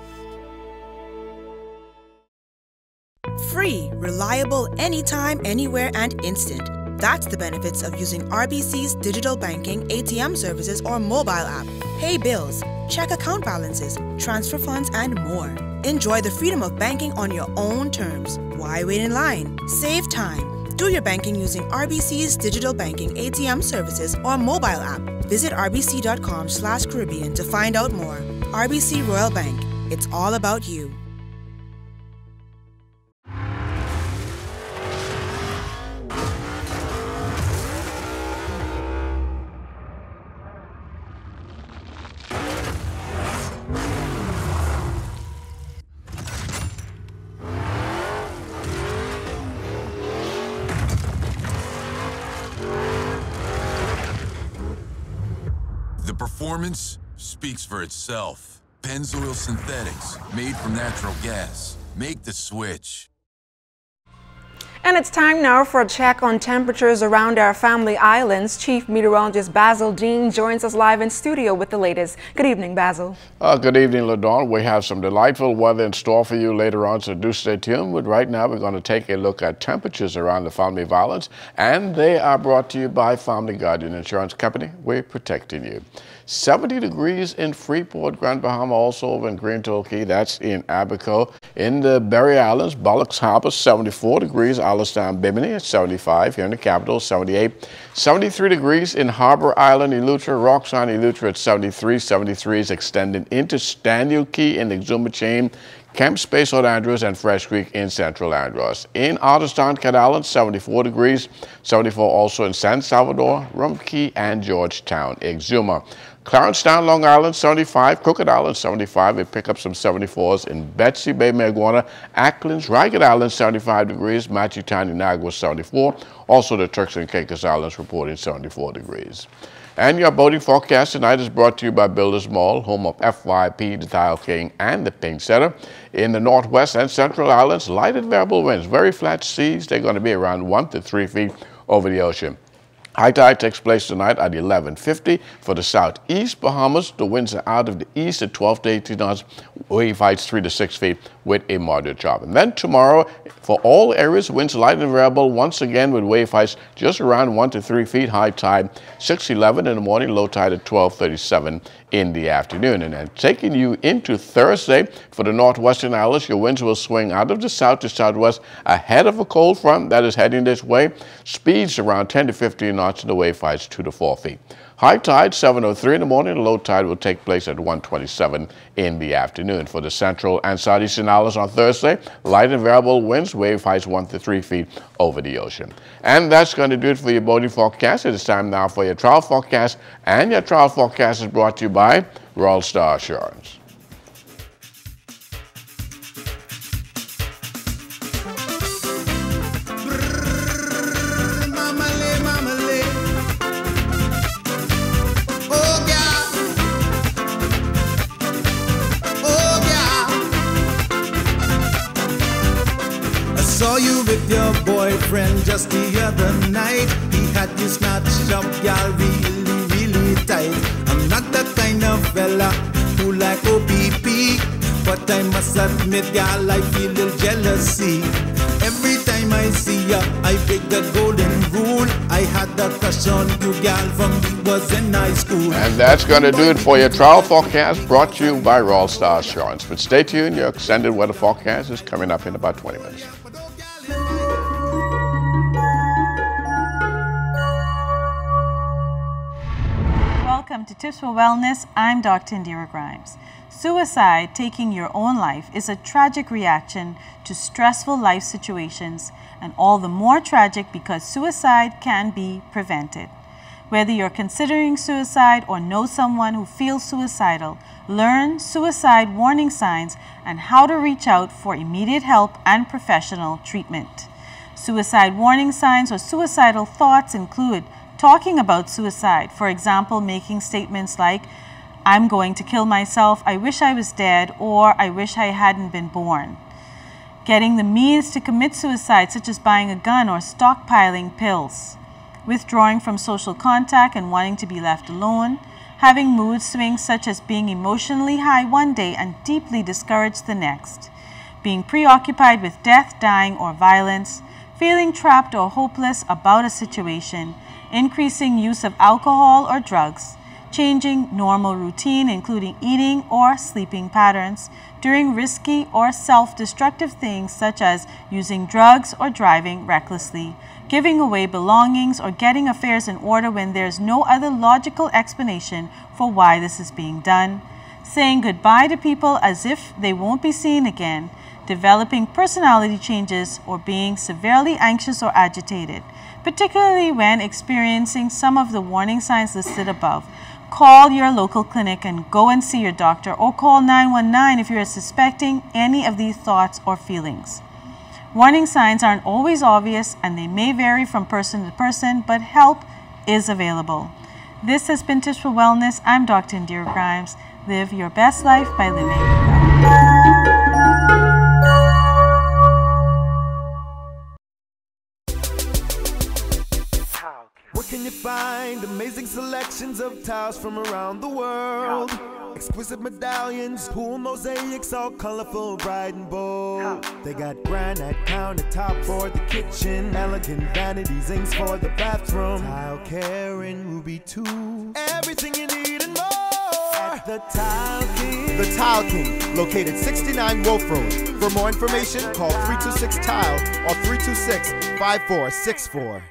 Free, reliable, anytime, anywhere, and instant. That's the benefits of using RBC's digital banking, ATM services, or mobile app. Pay bills, check account balances, transfer funds, and more. Enjoy the freedom of banking on your own terms. Why wait in line? Save time. Do your banking using RBC's digital banking, ATM services, or mobile app. Visit rbc.com/Caribbean to find out more. RBC Royal Bank. It's all about you. The performance speaks for itself. Pennzoil Synthetics, made from natural gas. Make the switch. And it's time now for a check on temperatures around our family islands. Chief Meteorologist Basil Dean joins us live in studio with the latest. Good evening, Basil. Good evening, LaDawn. We have some delightful weather in store for you later on, so do stay tuned. But right now, we're going to take a look at temperatures around the family islands, and they are brought to you by Family Guardian Insurance Company. We're protecting you. 70 degrees in Freeport, Grand Bahama, also over in Green Torquay, that's in Abaco. In the Berry Islands, Bullocks Harbor, 74 degrees, Alistown, Bimini at 75, here in the capital, 78. 73 degrees in Harbor Island, Eleuthera, Roxanne, Eleuthera at 73. 73 is extending into Stanley Key in the Exuma chain, Camp Space, St. Andrews, and Fresh Creek in Central Andros. In Otterstown, Cat Island, 74 degrees. 74 also in San Salvador, Rum Key, and Georgetown, Exuma. Clarencetown, Long Island, 75. Crooked Island, 75. We pick up some 74s in Betsy Bay, Maguana. Acklands, Ragged Island, 75 degrees. Matchetown, Inagua, 74. Also the Turks and Caicos Islands reporting 74 degrees. And your boating forecast tonight is brought to you by Builders Mall, home of FYP, the Tile King, and the Pink Center. In the Northwest and Central Islands, light and variable winds, very flat seas. They're going to be around 1 to 3 feet over the ocean. High tide takes place tonight at 11:50 for the southeast Bahamas. The winds are out of the east at 12 to 18 knots. Wave heights 3 to 6 feet with a moderate chop. And then tomorrow, for all areas, winds light and variable once again with wave heights just around 1 to 3 feet. High tide 6:11 in the morning, low tide at 12:37 in the afternoon. And then taking you into Thursday for the northwestern islands, your winds will swing out of the south to southwest ahead of a cold front that is heading this way. Speeds around 10 to 15 knots and the wave heights 2 to 4 feet. High tide 7:03 in the morning. Low tide will take place at 1:27 in the afternoon. For the central and southeastern islands on Thursday, light and variable winds, wave heights 1 to 3 feet over the ocean. And that's going to do it for your boating forecast. It is time now for your travel forecast, and your travel forecast is brought to you by Royal Star Assurance. Saw you with your boyfriend just the other night. He had you snatched up, y'all really, really tight. I'm not that kind of fella who like OPP, but I must admit, y'all, I feel a little jealousy. Every time I see ya, I break the golden rule. I had a crush on you, gal, from we was in high school. And that's going to do it for your travel forecast brought to you by Royal Star Assurance. But stay tuned, your extended weather forecast is coming up in about 20 minutes. Welcome to Tips for Wellness. I'm Dr. Indira Grimes. Suicide, taking your own life, is a tragic reaction to stressful life situations, and all the more tragic because suicide can be prevented. Whether you're considering suicide or know someone who feels suicidal, learn suicide warning signs and how to reach out for immediate help and professional treatment. Suicide warning signs or suicidal thoughts include talking about suicide, for example, making statements like, "I'm going to kill myself, I wish I was dead," or "I wish I hadn't been born." Getting the means to commit suicide, such as buying a gun or stockpiling pills. Withdrawing from social contact and wanting to be left alone. Having mood swings such as being emotionally high one day and deeply discouraged the next. Being preoccupied with death, dying, or violence. Feeling trapped or hopeless about a situation. Increasing use of alcohol or drugs. Changing normal routine, including eating or sleeping patterns. Doing risky or self-destructive things such as using drugs or driving recklessly. Giving away belongings or getting affairs in order when there's no other logical explanation for why this is being done. Saying goodbye to people as if they won't be seen again. Developing personality changes or being severely anxious or agitated, particularly when experiencing some of the warning signs listed above. Call your local clinic and go and see your doctor, or call 919 if you are suspecting any of these thoughts or feelings. Warning signs aren't always obvious and they may vary from person to person, but help is available. This has been Tips for Wellness. I'm Dr. Indira Grimes. Live your best life by living well. Where can you find amazing selections of tiles from around the world? Exquisite medallions, pool mosaics, all colorful, bright and bold. They got granite countertop for the kitchen, elegant vanity zincs for the bathroom, tile care and ruby too. Everything you need and more at the Tile King. The Tile King, located 69 Wolf Road. For more information, call 326-TILE or 326-5464.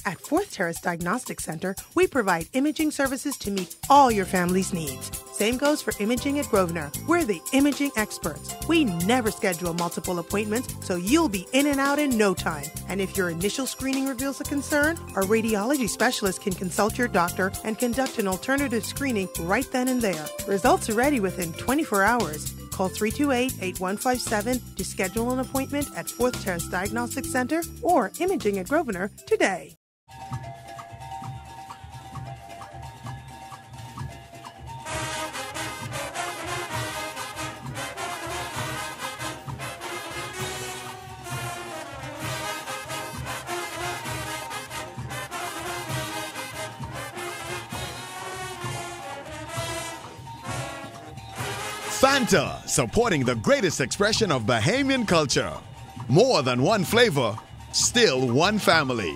At Fourth Terrace Diagnostic Center, we provide imaging services to meet all your family's needs. Same goes for imaging at Grosvenor. We're the imaging experts. We never schedule multiple appointments, so you'll be in and out in no time. And if your initial screening reveals a concern, our radiology specialist can consult your doctor and conduct an alternative screening right then and there. Results are ready within 24 hours. Call 328-8157 to schedule an appointment at Fourth Terrace Diagnostic Center or Imaging at Grosvenor today. Fanta, supporting the greatest expression of Bahamian culture. More than one flavor, still one family.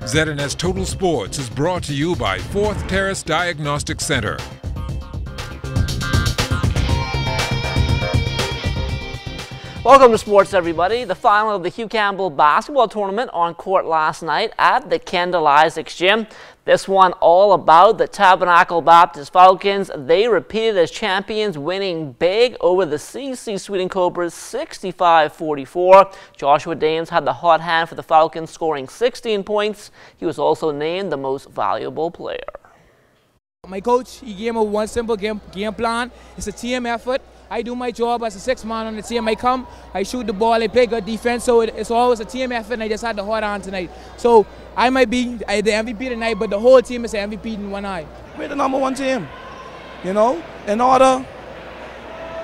ZNS Total Sports is brought to you by Fourth Terrace Diagnostic Center. Welcome to sports, everybody. The final of the Hugh Campbell basketball tournament on court last night at the Kendall Isaacs Gym. This one all about the Tabernacle Baptist Falcons. They repeated as champions, winning big over the CC Sweeting Cobras 65-44. Joshua Daines had the hot hand for the Falcons, scoring 16 points. He was also named the most valuable player. My coach, he gave me one simple game plan. It's a team effort. I do my job as a sixth man on the team. I come, I shoot the ball, I play good defense. So it's always a team effort, and I just had the hot on tonight. So I might be the MVP tonight, but the whole team is the MVP in one eye. We're the #1 team. You know, in order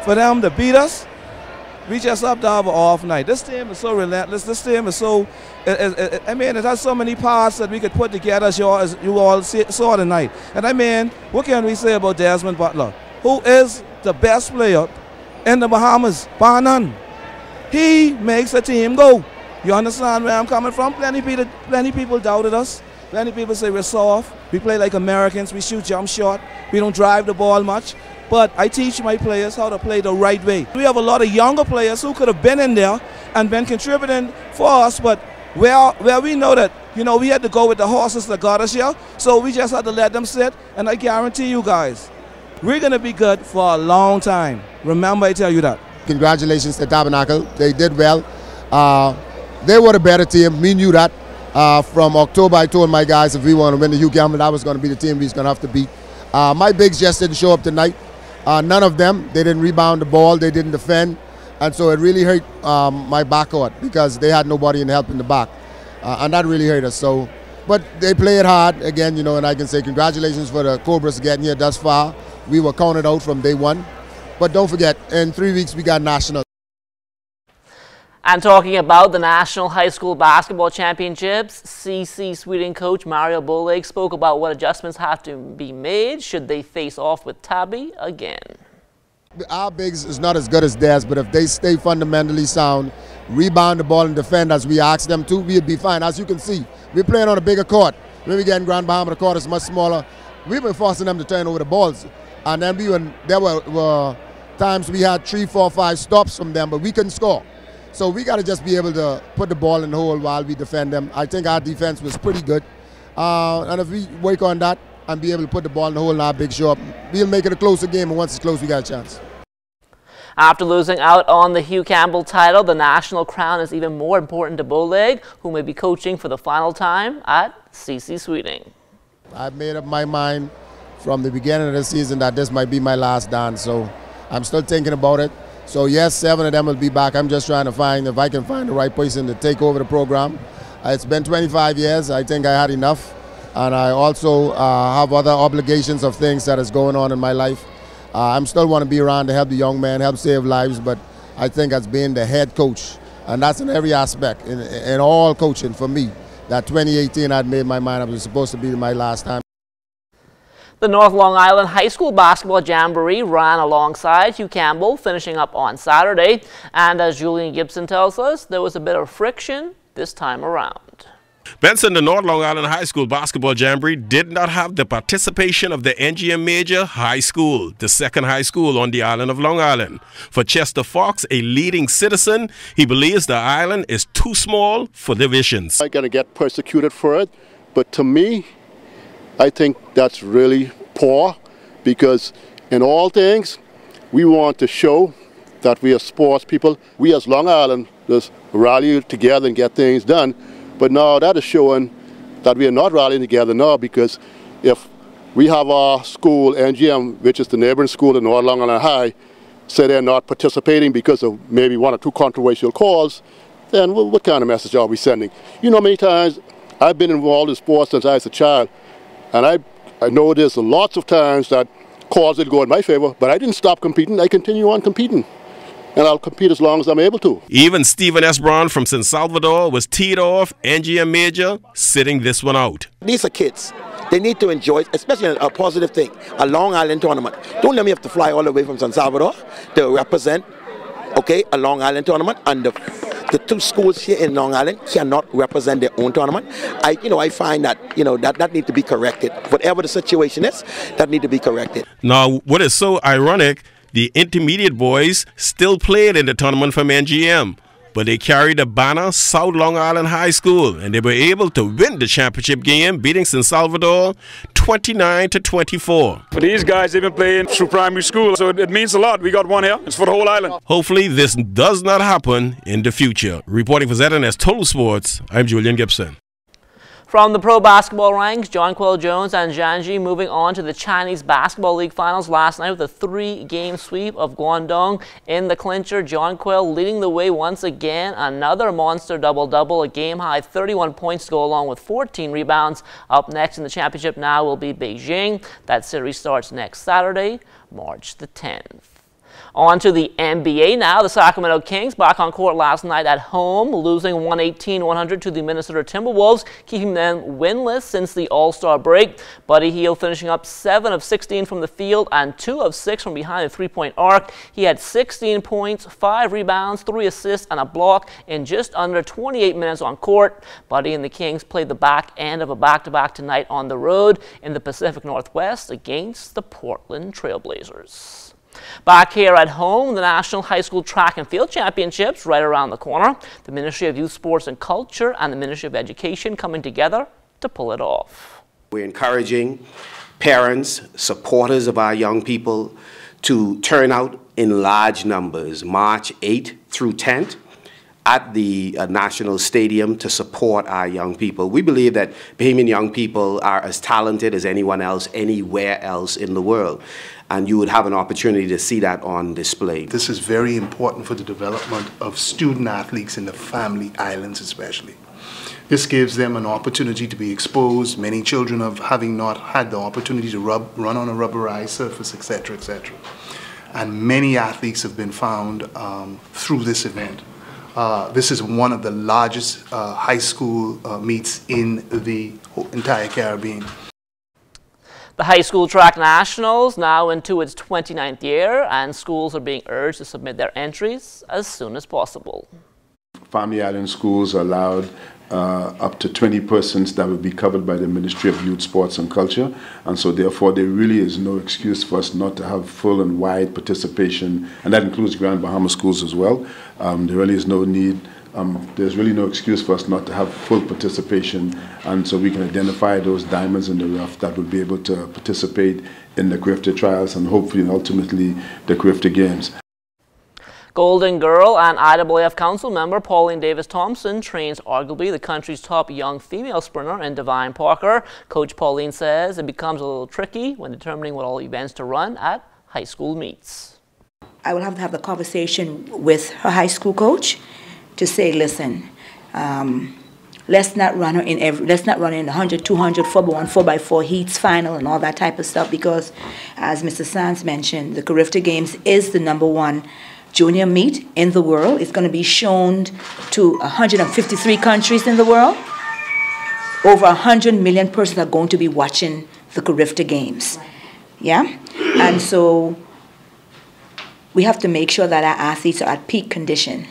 for them to beat us, we just have to have an off night. This team is so relentless. This team is so, I mean, it has so many parts that we could put together as you all saw tonight. And I mean, what can we say about Desmond Butler, who is the best player in the Bahamas, bar none? He makes the team go. You understand where I'm coming from? Plenty people doubted us. Plenty people say we're soft. We play like Americans. We shoot jump shot. We don't drive the ball much. But I teach my players how to play the right way. We have a lot of younger players who could have been in there and been contributing for us, but where we know that, you know, we had to go with the horses that got us here, so we just had to let them sit, and I guarantee you guys, we're going to be good for a long time. Remember, I tell you that. Congratulations to Tabernacle. They did well. They were the better team. We knew that. From October, I told my guys if we want to win the Hugh Campbell, that was going to be the team we was going to have to beat. My bigs just didn't show up tonight. None of them. They didn't rebound the ball. They didn't defend. And so it really hurt my backcourt because they had nobody in help in the back. And that really hurt us. So, but they played hard again, you know, and I can say congratulations for the Cobras getting here thus far. We were counted out from day one. But don't forget, in 3 weeks we got national. And talking about the National High School Basketball Championships, CC Sweeting coach Mario Boleg spoke about what adjustments have to be made should they face off with Tabby again. Our bigs is not as good as theirs, but if they stay fundamentally sound, rebound the ball and defend as we ask them to, we'll be fine. As you can see, we're playing on a bigger court. When we get in Grand Bahama, the court is much smaller. We've been forcing them to turn over the balls. And then there were times we had 3, 4, 5 stops from them, but we couldn't score. So we got to just be able to put the ball in the hole while we defend them. I think our defense was pretty good. And if we work on that and be able to put the ball in the hole in our big show up, we'll make it a closer game, and once it's close, we got a chance. After losing out on the Hugh Campbell title, the national crown is even more important to Boleg, who may be coaching for the final time at CC Sweeting. I've made up my mind from the beginning of the season that this might be my last dance, so I'm still thinking about it. So yes, 7 of them will be back. I'm just trying to find if I can find the right person to take over the program. It's been 25 years. I think I had enough, and I also have other obligations of things that is going on in my life. I'm still want to be around to help the young men, help save lives, but I think as being the head coach, and that's in every aspect, in all coaching for me, that 2018 I'd made my mind up. It was supposed to be my last time. The North Long Island High School Basketball Jamboree ran alongside Hugh Campbell, finishing up on Saturday. And as Julian Gibson tells us, there was a bit of friction this time around. Benson, the North Long Island High School Basketball Jamboree did not have the participation of the NGM Major High School, the second high school on the island of Long Island. For Chester Fox, a leading citizen, he believes the island is too small for divisions. I'm going to get persecuted for it, but to me, I think that's really poor, because in all things, we want to show that we are sports people. We as Long Island just rally together and get things done. But now that is showing that we are not rallying together now, because if we have our school, NGM, which is the neighboring school in North Long Island High, say they're not participating because of maybe 1 or 2 controversial calls, then what kind of message are we sending? You know, many times I've been involved in sports since I was a child, and I know there's lots of times that calls will go in my favor, but I didn't stop competing. I continue on competing, and I'll compete as long as I'm able to. Even Stephen S. Brown from San Salvador was teed off, NGM Major, sitting this one out. These are kids. They need to enjoy it, especially a positive thing, a Long Island tournament. Don't let me have to fly all the way from San Salvador to represent, okay, a Long Island tournament, and the 2 schools here in Long Island cannot represent their own tournament. I find that, that needs to be corrected. Whatever the situation is, that needs to be corrected. Now, what is so ironic, The intermediate boys still played in the tournament from NGM, but they carried the banner South Long Island High School, and they were able to win the championship game, beating San Salvador 29-24. For these guys, they've been playing through primary school, so it means a lot. We got one here. It's for the whole island. Hopefully this does not happen in the future. Reporting for ZNS Total Sports, I'm Julian Gibson. From the pro basketball ranks, Jonquil Jones and Jiangxi moving on to the Chinese Basketball League finals last night with a 3-game sweep of Guangdong in the clincher. Jonquil leading the way once again. Another monster double-double, a game-high 31 points to go along with 14 rebounds. Up next in the championship now will be Beijing. That series starts next Saturday, March the 10th. On to the NBA now. The Sacramento Kings back on court last night at home, losing 118-100 to the Minnesota Timberwolves, keeping them winless since the All-Star break. Buddy Hield finishing up 7 of 16 from the field and 2 of 6 from behind the three-point arc. He had 16 points, 5 rebounds, 3 assists, and a block in just under 28 minutes on court. Buddy and the Kings played the back end of a back-to-back tonight on the road in the Pacific Northwest against the Portland Trailblazers. Back here at home, the National High School Track and Field Championships right around the corner. The Ministry of Youth, Sports and Culture and the Ministry of Education coming together to pull it off. We're encouraging parents, supporters of our young people to turn out in large numbers March 8th through 10th at the National Stadium to support our young people. We believe that Bahamian young people are as talented as anyone else anywhere else in the world. And you would have an opportunity to see that on display. This is very important for the development of student athletes in the family islands especially. This gives them an opportunity to be exposed. Many children of having not had the opportunity to run on a rubberized surface, etc., etc. And many athletes have been found through this event. This is one of the largest high school meets in the entire Caribbean. The High School Track Nationals now into its 29th year, and schools are being urged to submit their entries as soon as possible. Family Island schools are allowed up to 20 persons that will be covered by the Ministry of Youth, Sports and Culture, and so therefore there really is no excuse for us not to have full and wide participation, and that includes Grand Bahama schools as well. There really is no need. There's really no excuse for us not to have full participation, and so we can identify those diamonds in the rough that will be able to participate in the CARICOM trials and hopefully and ultimately the CARICOM Games. Golden Girl and IAAF Council member Pauline Davis-Thompson trains arguably the country's top young female sprinter in Divine Parker. Coach Pauline says it becomes a little tricky when determining what all events to run at high school meets. I will have to have the conversation with her high school coach to say, listen, let's not run her in let's not run in 100, 200, 4x1, 4x4 heats final and all that type of stuff, because as Mr. Sands mentioned, the CARICOM Games is the #1 junior meet in the world. It's going to be shown to 153 countries in the world. Over 100 million persons are going to be watching the CARICOM Games. Yeah? And so we have to make sure that our athletes are at peak condition.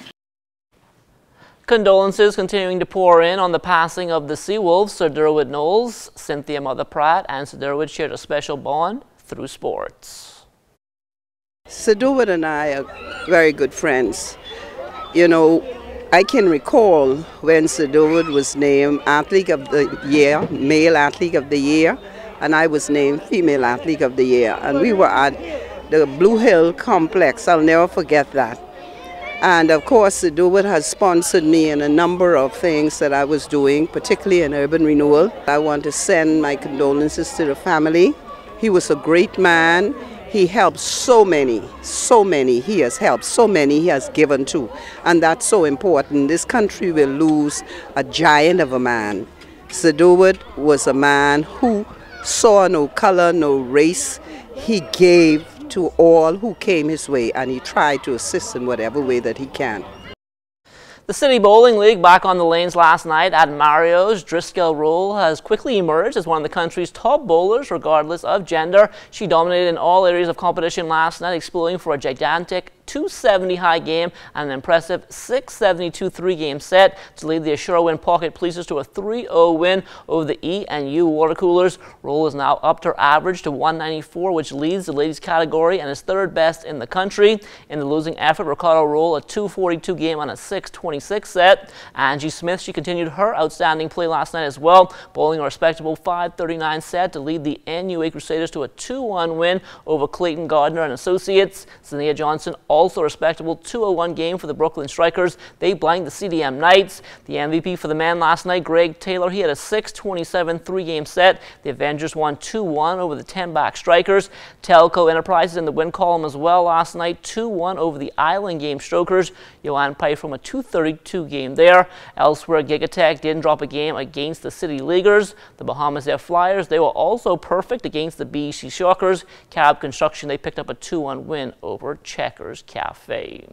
Condolences continuing to pour in on the passing of the Seawolves. Sir Derwood Knowles, Cynthia Mother Pratt, and Sir Derwood shared a special bond through sports. Sir Derwood and I are very good friends. You know, I can recall when Sir Derwood was named Athlete of the Year, Male Athlete of the Year, and I was named Female Athlete of the Year. And we were at the Blue Hill Complex. I'll never forget that. And of course, Sir Derwood has sponsored me in a number of things that I was doing, particularly in urban renewal. I want to send my condolences to the family. He was a great man. He helped so many, so many. He has helped so many he has given to. And that's so important. This country will lose a giant of a man. Sir Derwood was a man who saw no color, no race. He gave to all who came his way, and he tried to assist in whatever way that he can. The City Bowling League back on the lanes last night at Mario's. Driscoll Roll has quickly emerged as one of the country's top bowlers regardless of gender. She dominated in all areas of competition last night, exploring for a gigantic 270 high game and an impressive 672 three-game set to lead the Assure-Win Pocket Pleasers to a 3-0 win over the E&U Water Coolers. Roll is now up to average to 194, which leads the ladies category and is third best in the country. In the losing effort, Ricardo Roll a 242 game on a 626 set. Angie Smith, she continued her outstanding play last night as well, bowling a respectable 539 set to lead the NUA Crusaders to a 2-1 win over Clayton Gardner and Associates. Zania Johnson also a respectable 201 game for the Brooklyn Strikers. They blanked the CDM Knights. The MVP for the men last night, Greg Taylor, he had a 627 three-game set. The Avengers won 2-1 over the 10-back Strikers. Telco Enterprises in the win column as well last night, 2-1 over the Island Game Strokers. Joanne Pye from a 232 game there. Elsewhere, Gigatech didn't drop a game against the City Leaguers. The Bahamas Air Flyers, they were also perfect against the BC Shockers. Cab Construction, they picked up a 2-1 win over Checkers Cafe.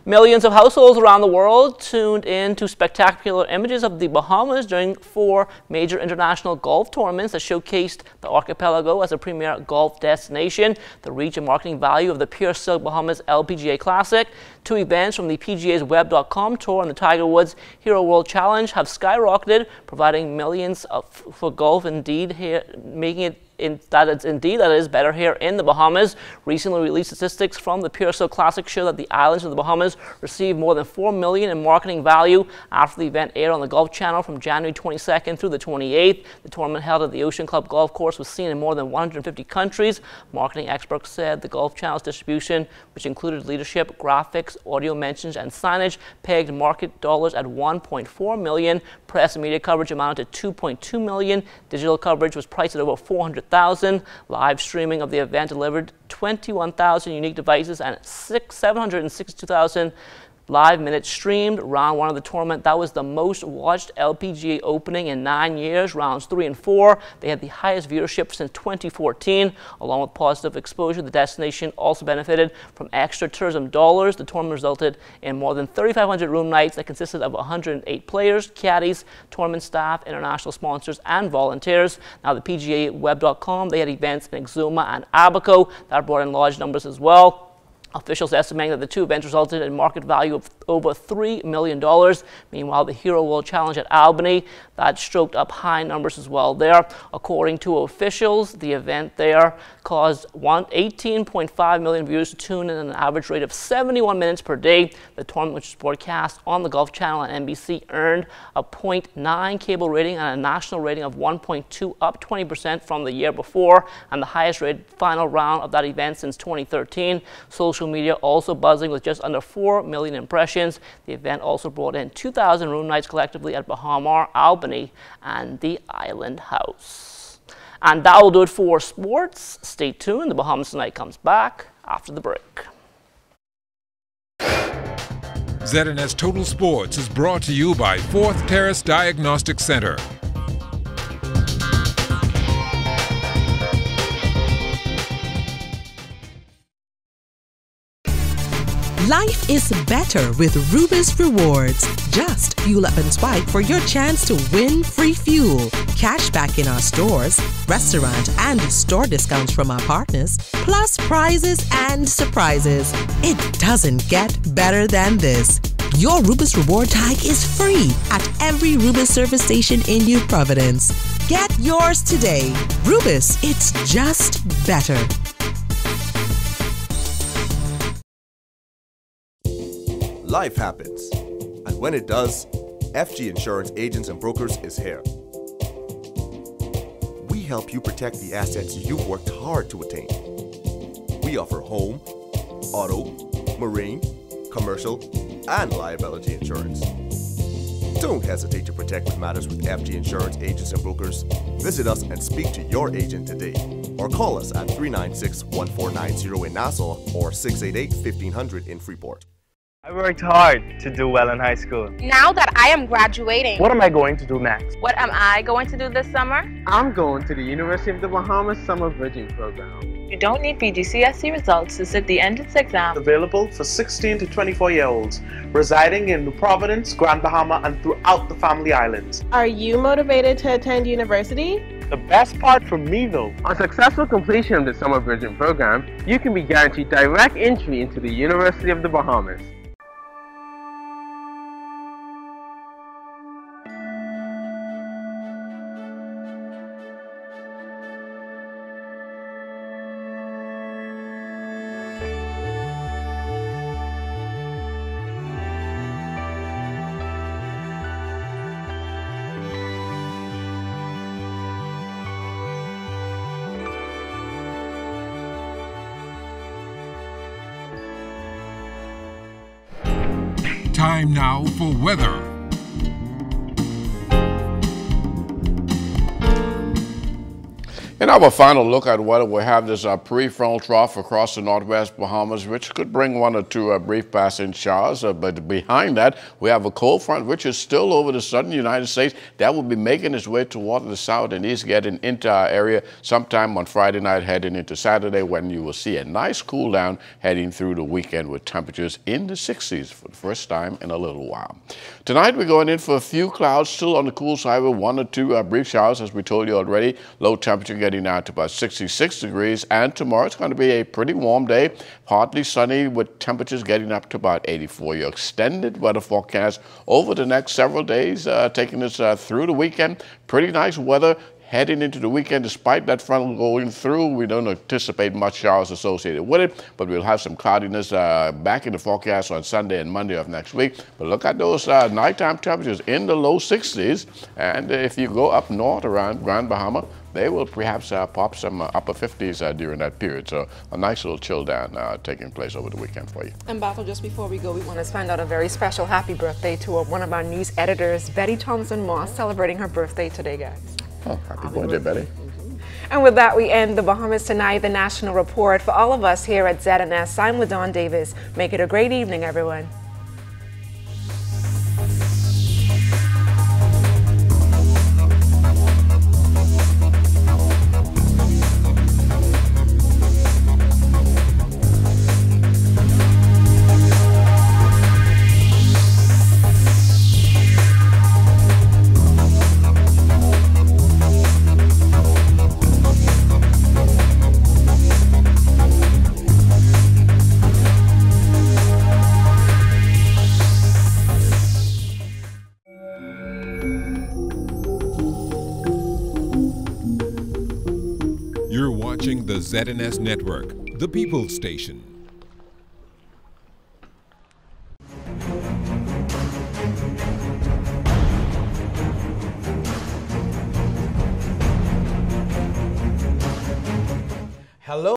Millions of households around the world tuned in to spectacular images of the Bahamas during 4 major international golf tournaments that showcased the archipelago as a premier golf destination. The reach and marketing value of the Pure Silk Bahamas LPGA Classic, 2 events from the PGA's Web.com Tour and the Tiger Woods Hero World Challenge have skyrocketed, providing millions for golf indeed here, making it that is better here in the Bahamas. Recently released statistics from the Pure Silk Classic show that the islands of the Bahamas received more than $4 million in marketing value after the event aired on the Golf Channel from January 22nd through the 28th. The tournament held at the Ocean Club Golf Course was seen in more than 150 countries. Marketing experts said the Golf Channel's distribution, which included leadership, graphics, audio mentions, and signage, pegged market dollars at $1.4 million. Press and media coverage amounted to $2.2 million. Digital coverage was priced at over $400,000. Live streaming of the event delivered 21,000 unique devices and 762,000 live minutes streamed. Round 1 of the tournament, that was the most watched LPGA opening in 9 years. Rounds 3 and 4, they had the highest viewership since 2014. Along with positive exposure, the destination also benefited from extra tourism dollars. The tournament resulted in more than 3,500 room nights that consisted of 108 players, caddies, tournament staff, international sponsors, and volunteers. Now the PGA Web.com, they had events in Exuma and Abaco that brought in large numbers as well. Officials estimating that the 2 events resulted in market value of over $3 million. Meanwhile, the Hero World Challenge at Albany, that stroked up high numbers as well there. According to officials, the event there caused 18.5 million viewers to tune in at an average rate of 71 minutes per day. The tournament, which was broadcast on the Golf Channel and NBC, earned a 0.9 cable rating and a national rating of 1.2, up 20% from the year before, and the highest rated final round of that event since 2013. Social media also buzzing with just under 4 million impressions. The event also brought in 2,000 room nights collectively at Bahamar, Albany, and the Island House. And that will do it for sports. Stay tuned. The Bahamas Tonight comes back after the break. ZNS Total Sports is brought to you by 4th Terrace Diagnostic Center. Life is better with Rubis Rewards. Just fuel up and swipe for your chance to win free fuel, cash back in our stores, restaurant and store discounts from our partners, plus prizes and surprises. It doesn't get better than this. Your Rubis Reward tag is free at every Rubis service station in New Providence. Get yours today. Rubis, it's just better. Life happens, and when it does, FG Insurance Agents and Brokers is here. We help you protect the assets you've worked hard to attain. We offer home, auto, marine, commercial, and liability insurance. Don't hesitate to protect what matters with FG Insurance Agents and Brokers. Visit us and speak to your agent today, or call us at 396-1490 in Nassau or 688-1500 in Freeport. I worked hard to do well in high school. Now that I am graduating, what am I going to do next? What am I going to do this summer? I'm going to the University of the Bahamas Summer Bridging Program. You don't need BGCSE results to sit the entrance exam. Available for 16 to 24-year-olds residing in New Providence, Grand Bahama, and throughout the Family Islands. Are you motivated to attend university? The best part for me though, on successful completion of the summer bridging program, you can be guaranteed direct entry into the University of the Bahamas. Time now for weather. In our final look at weather, we have this pre-frontal trough across the northwest Bahamas, which could bring 1 or 2 brief passing showers. But behind that, we have a cold front, which is still over the southern United States. That will be making its way toward the south and east, getting into our area sometime on Friday night, heading into Saturday, when you will see a nice cool down heading through the weekend with temperatures in the 60s for the first time in a little while. Tonight, we're going in for a few clouds, still on the cool side with 1 or 2 brief showers, as we told you already. Low temperature getting down to about 66 degrees, and tomorrow it's going to be a pretty warm day, partly sunny with temperatures getting up to about 84. Your extended weather forecast over the next several days, taking us through the weekend. Pretty nice weather heading into the weekend. Despite that frontal going through, we don't anticipate much showers associated with it, but we'll have some cloudiness back in the forecast on Sunday and Monday of next week. But look at those nighttime temperatures in the low 60s, and if you go up north around Grand Bahama, they will perhaps pop some upper 50s during that period. So a nice little chill down taking place over the weekend for you. And Basil, just before we go, we want to send out a very special happy birthday to one of our news editors, Betty Thompson-Moss, celebrating her birthday today, guys. Oh, happy birthday, Betty. And with that, we end the Bahamas Tonight, the National Report. For all of us here at ZNS, I'm with Dawn Davis. Make it a great evening, everyone. You're watching the ZNS Network, the People's Station. Hello.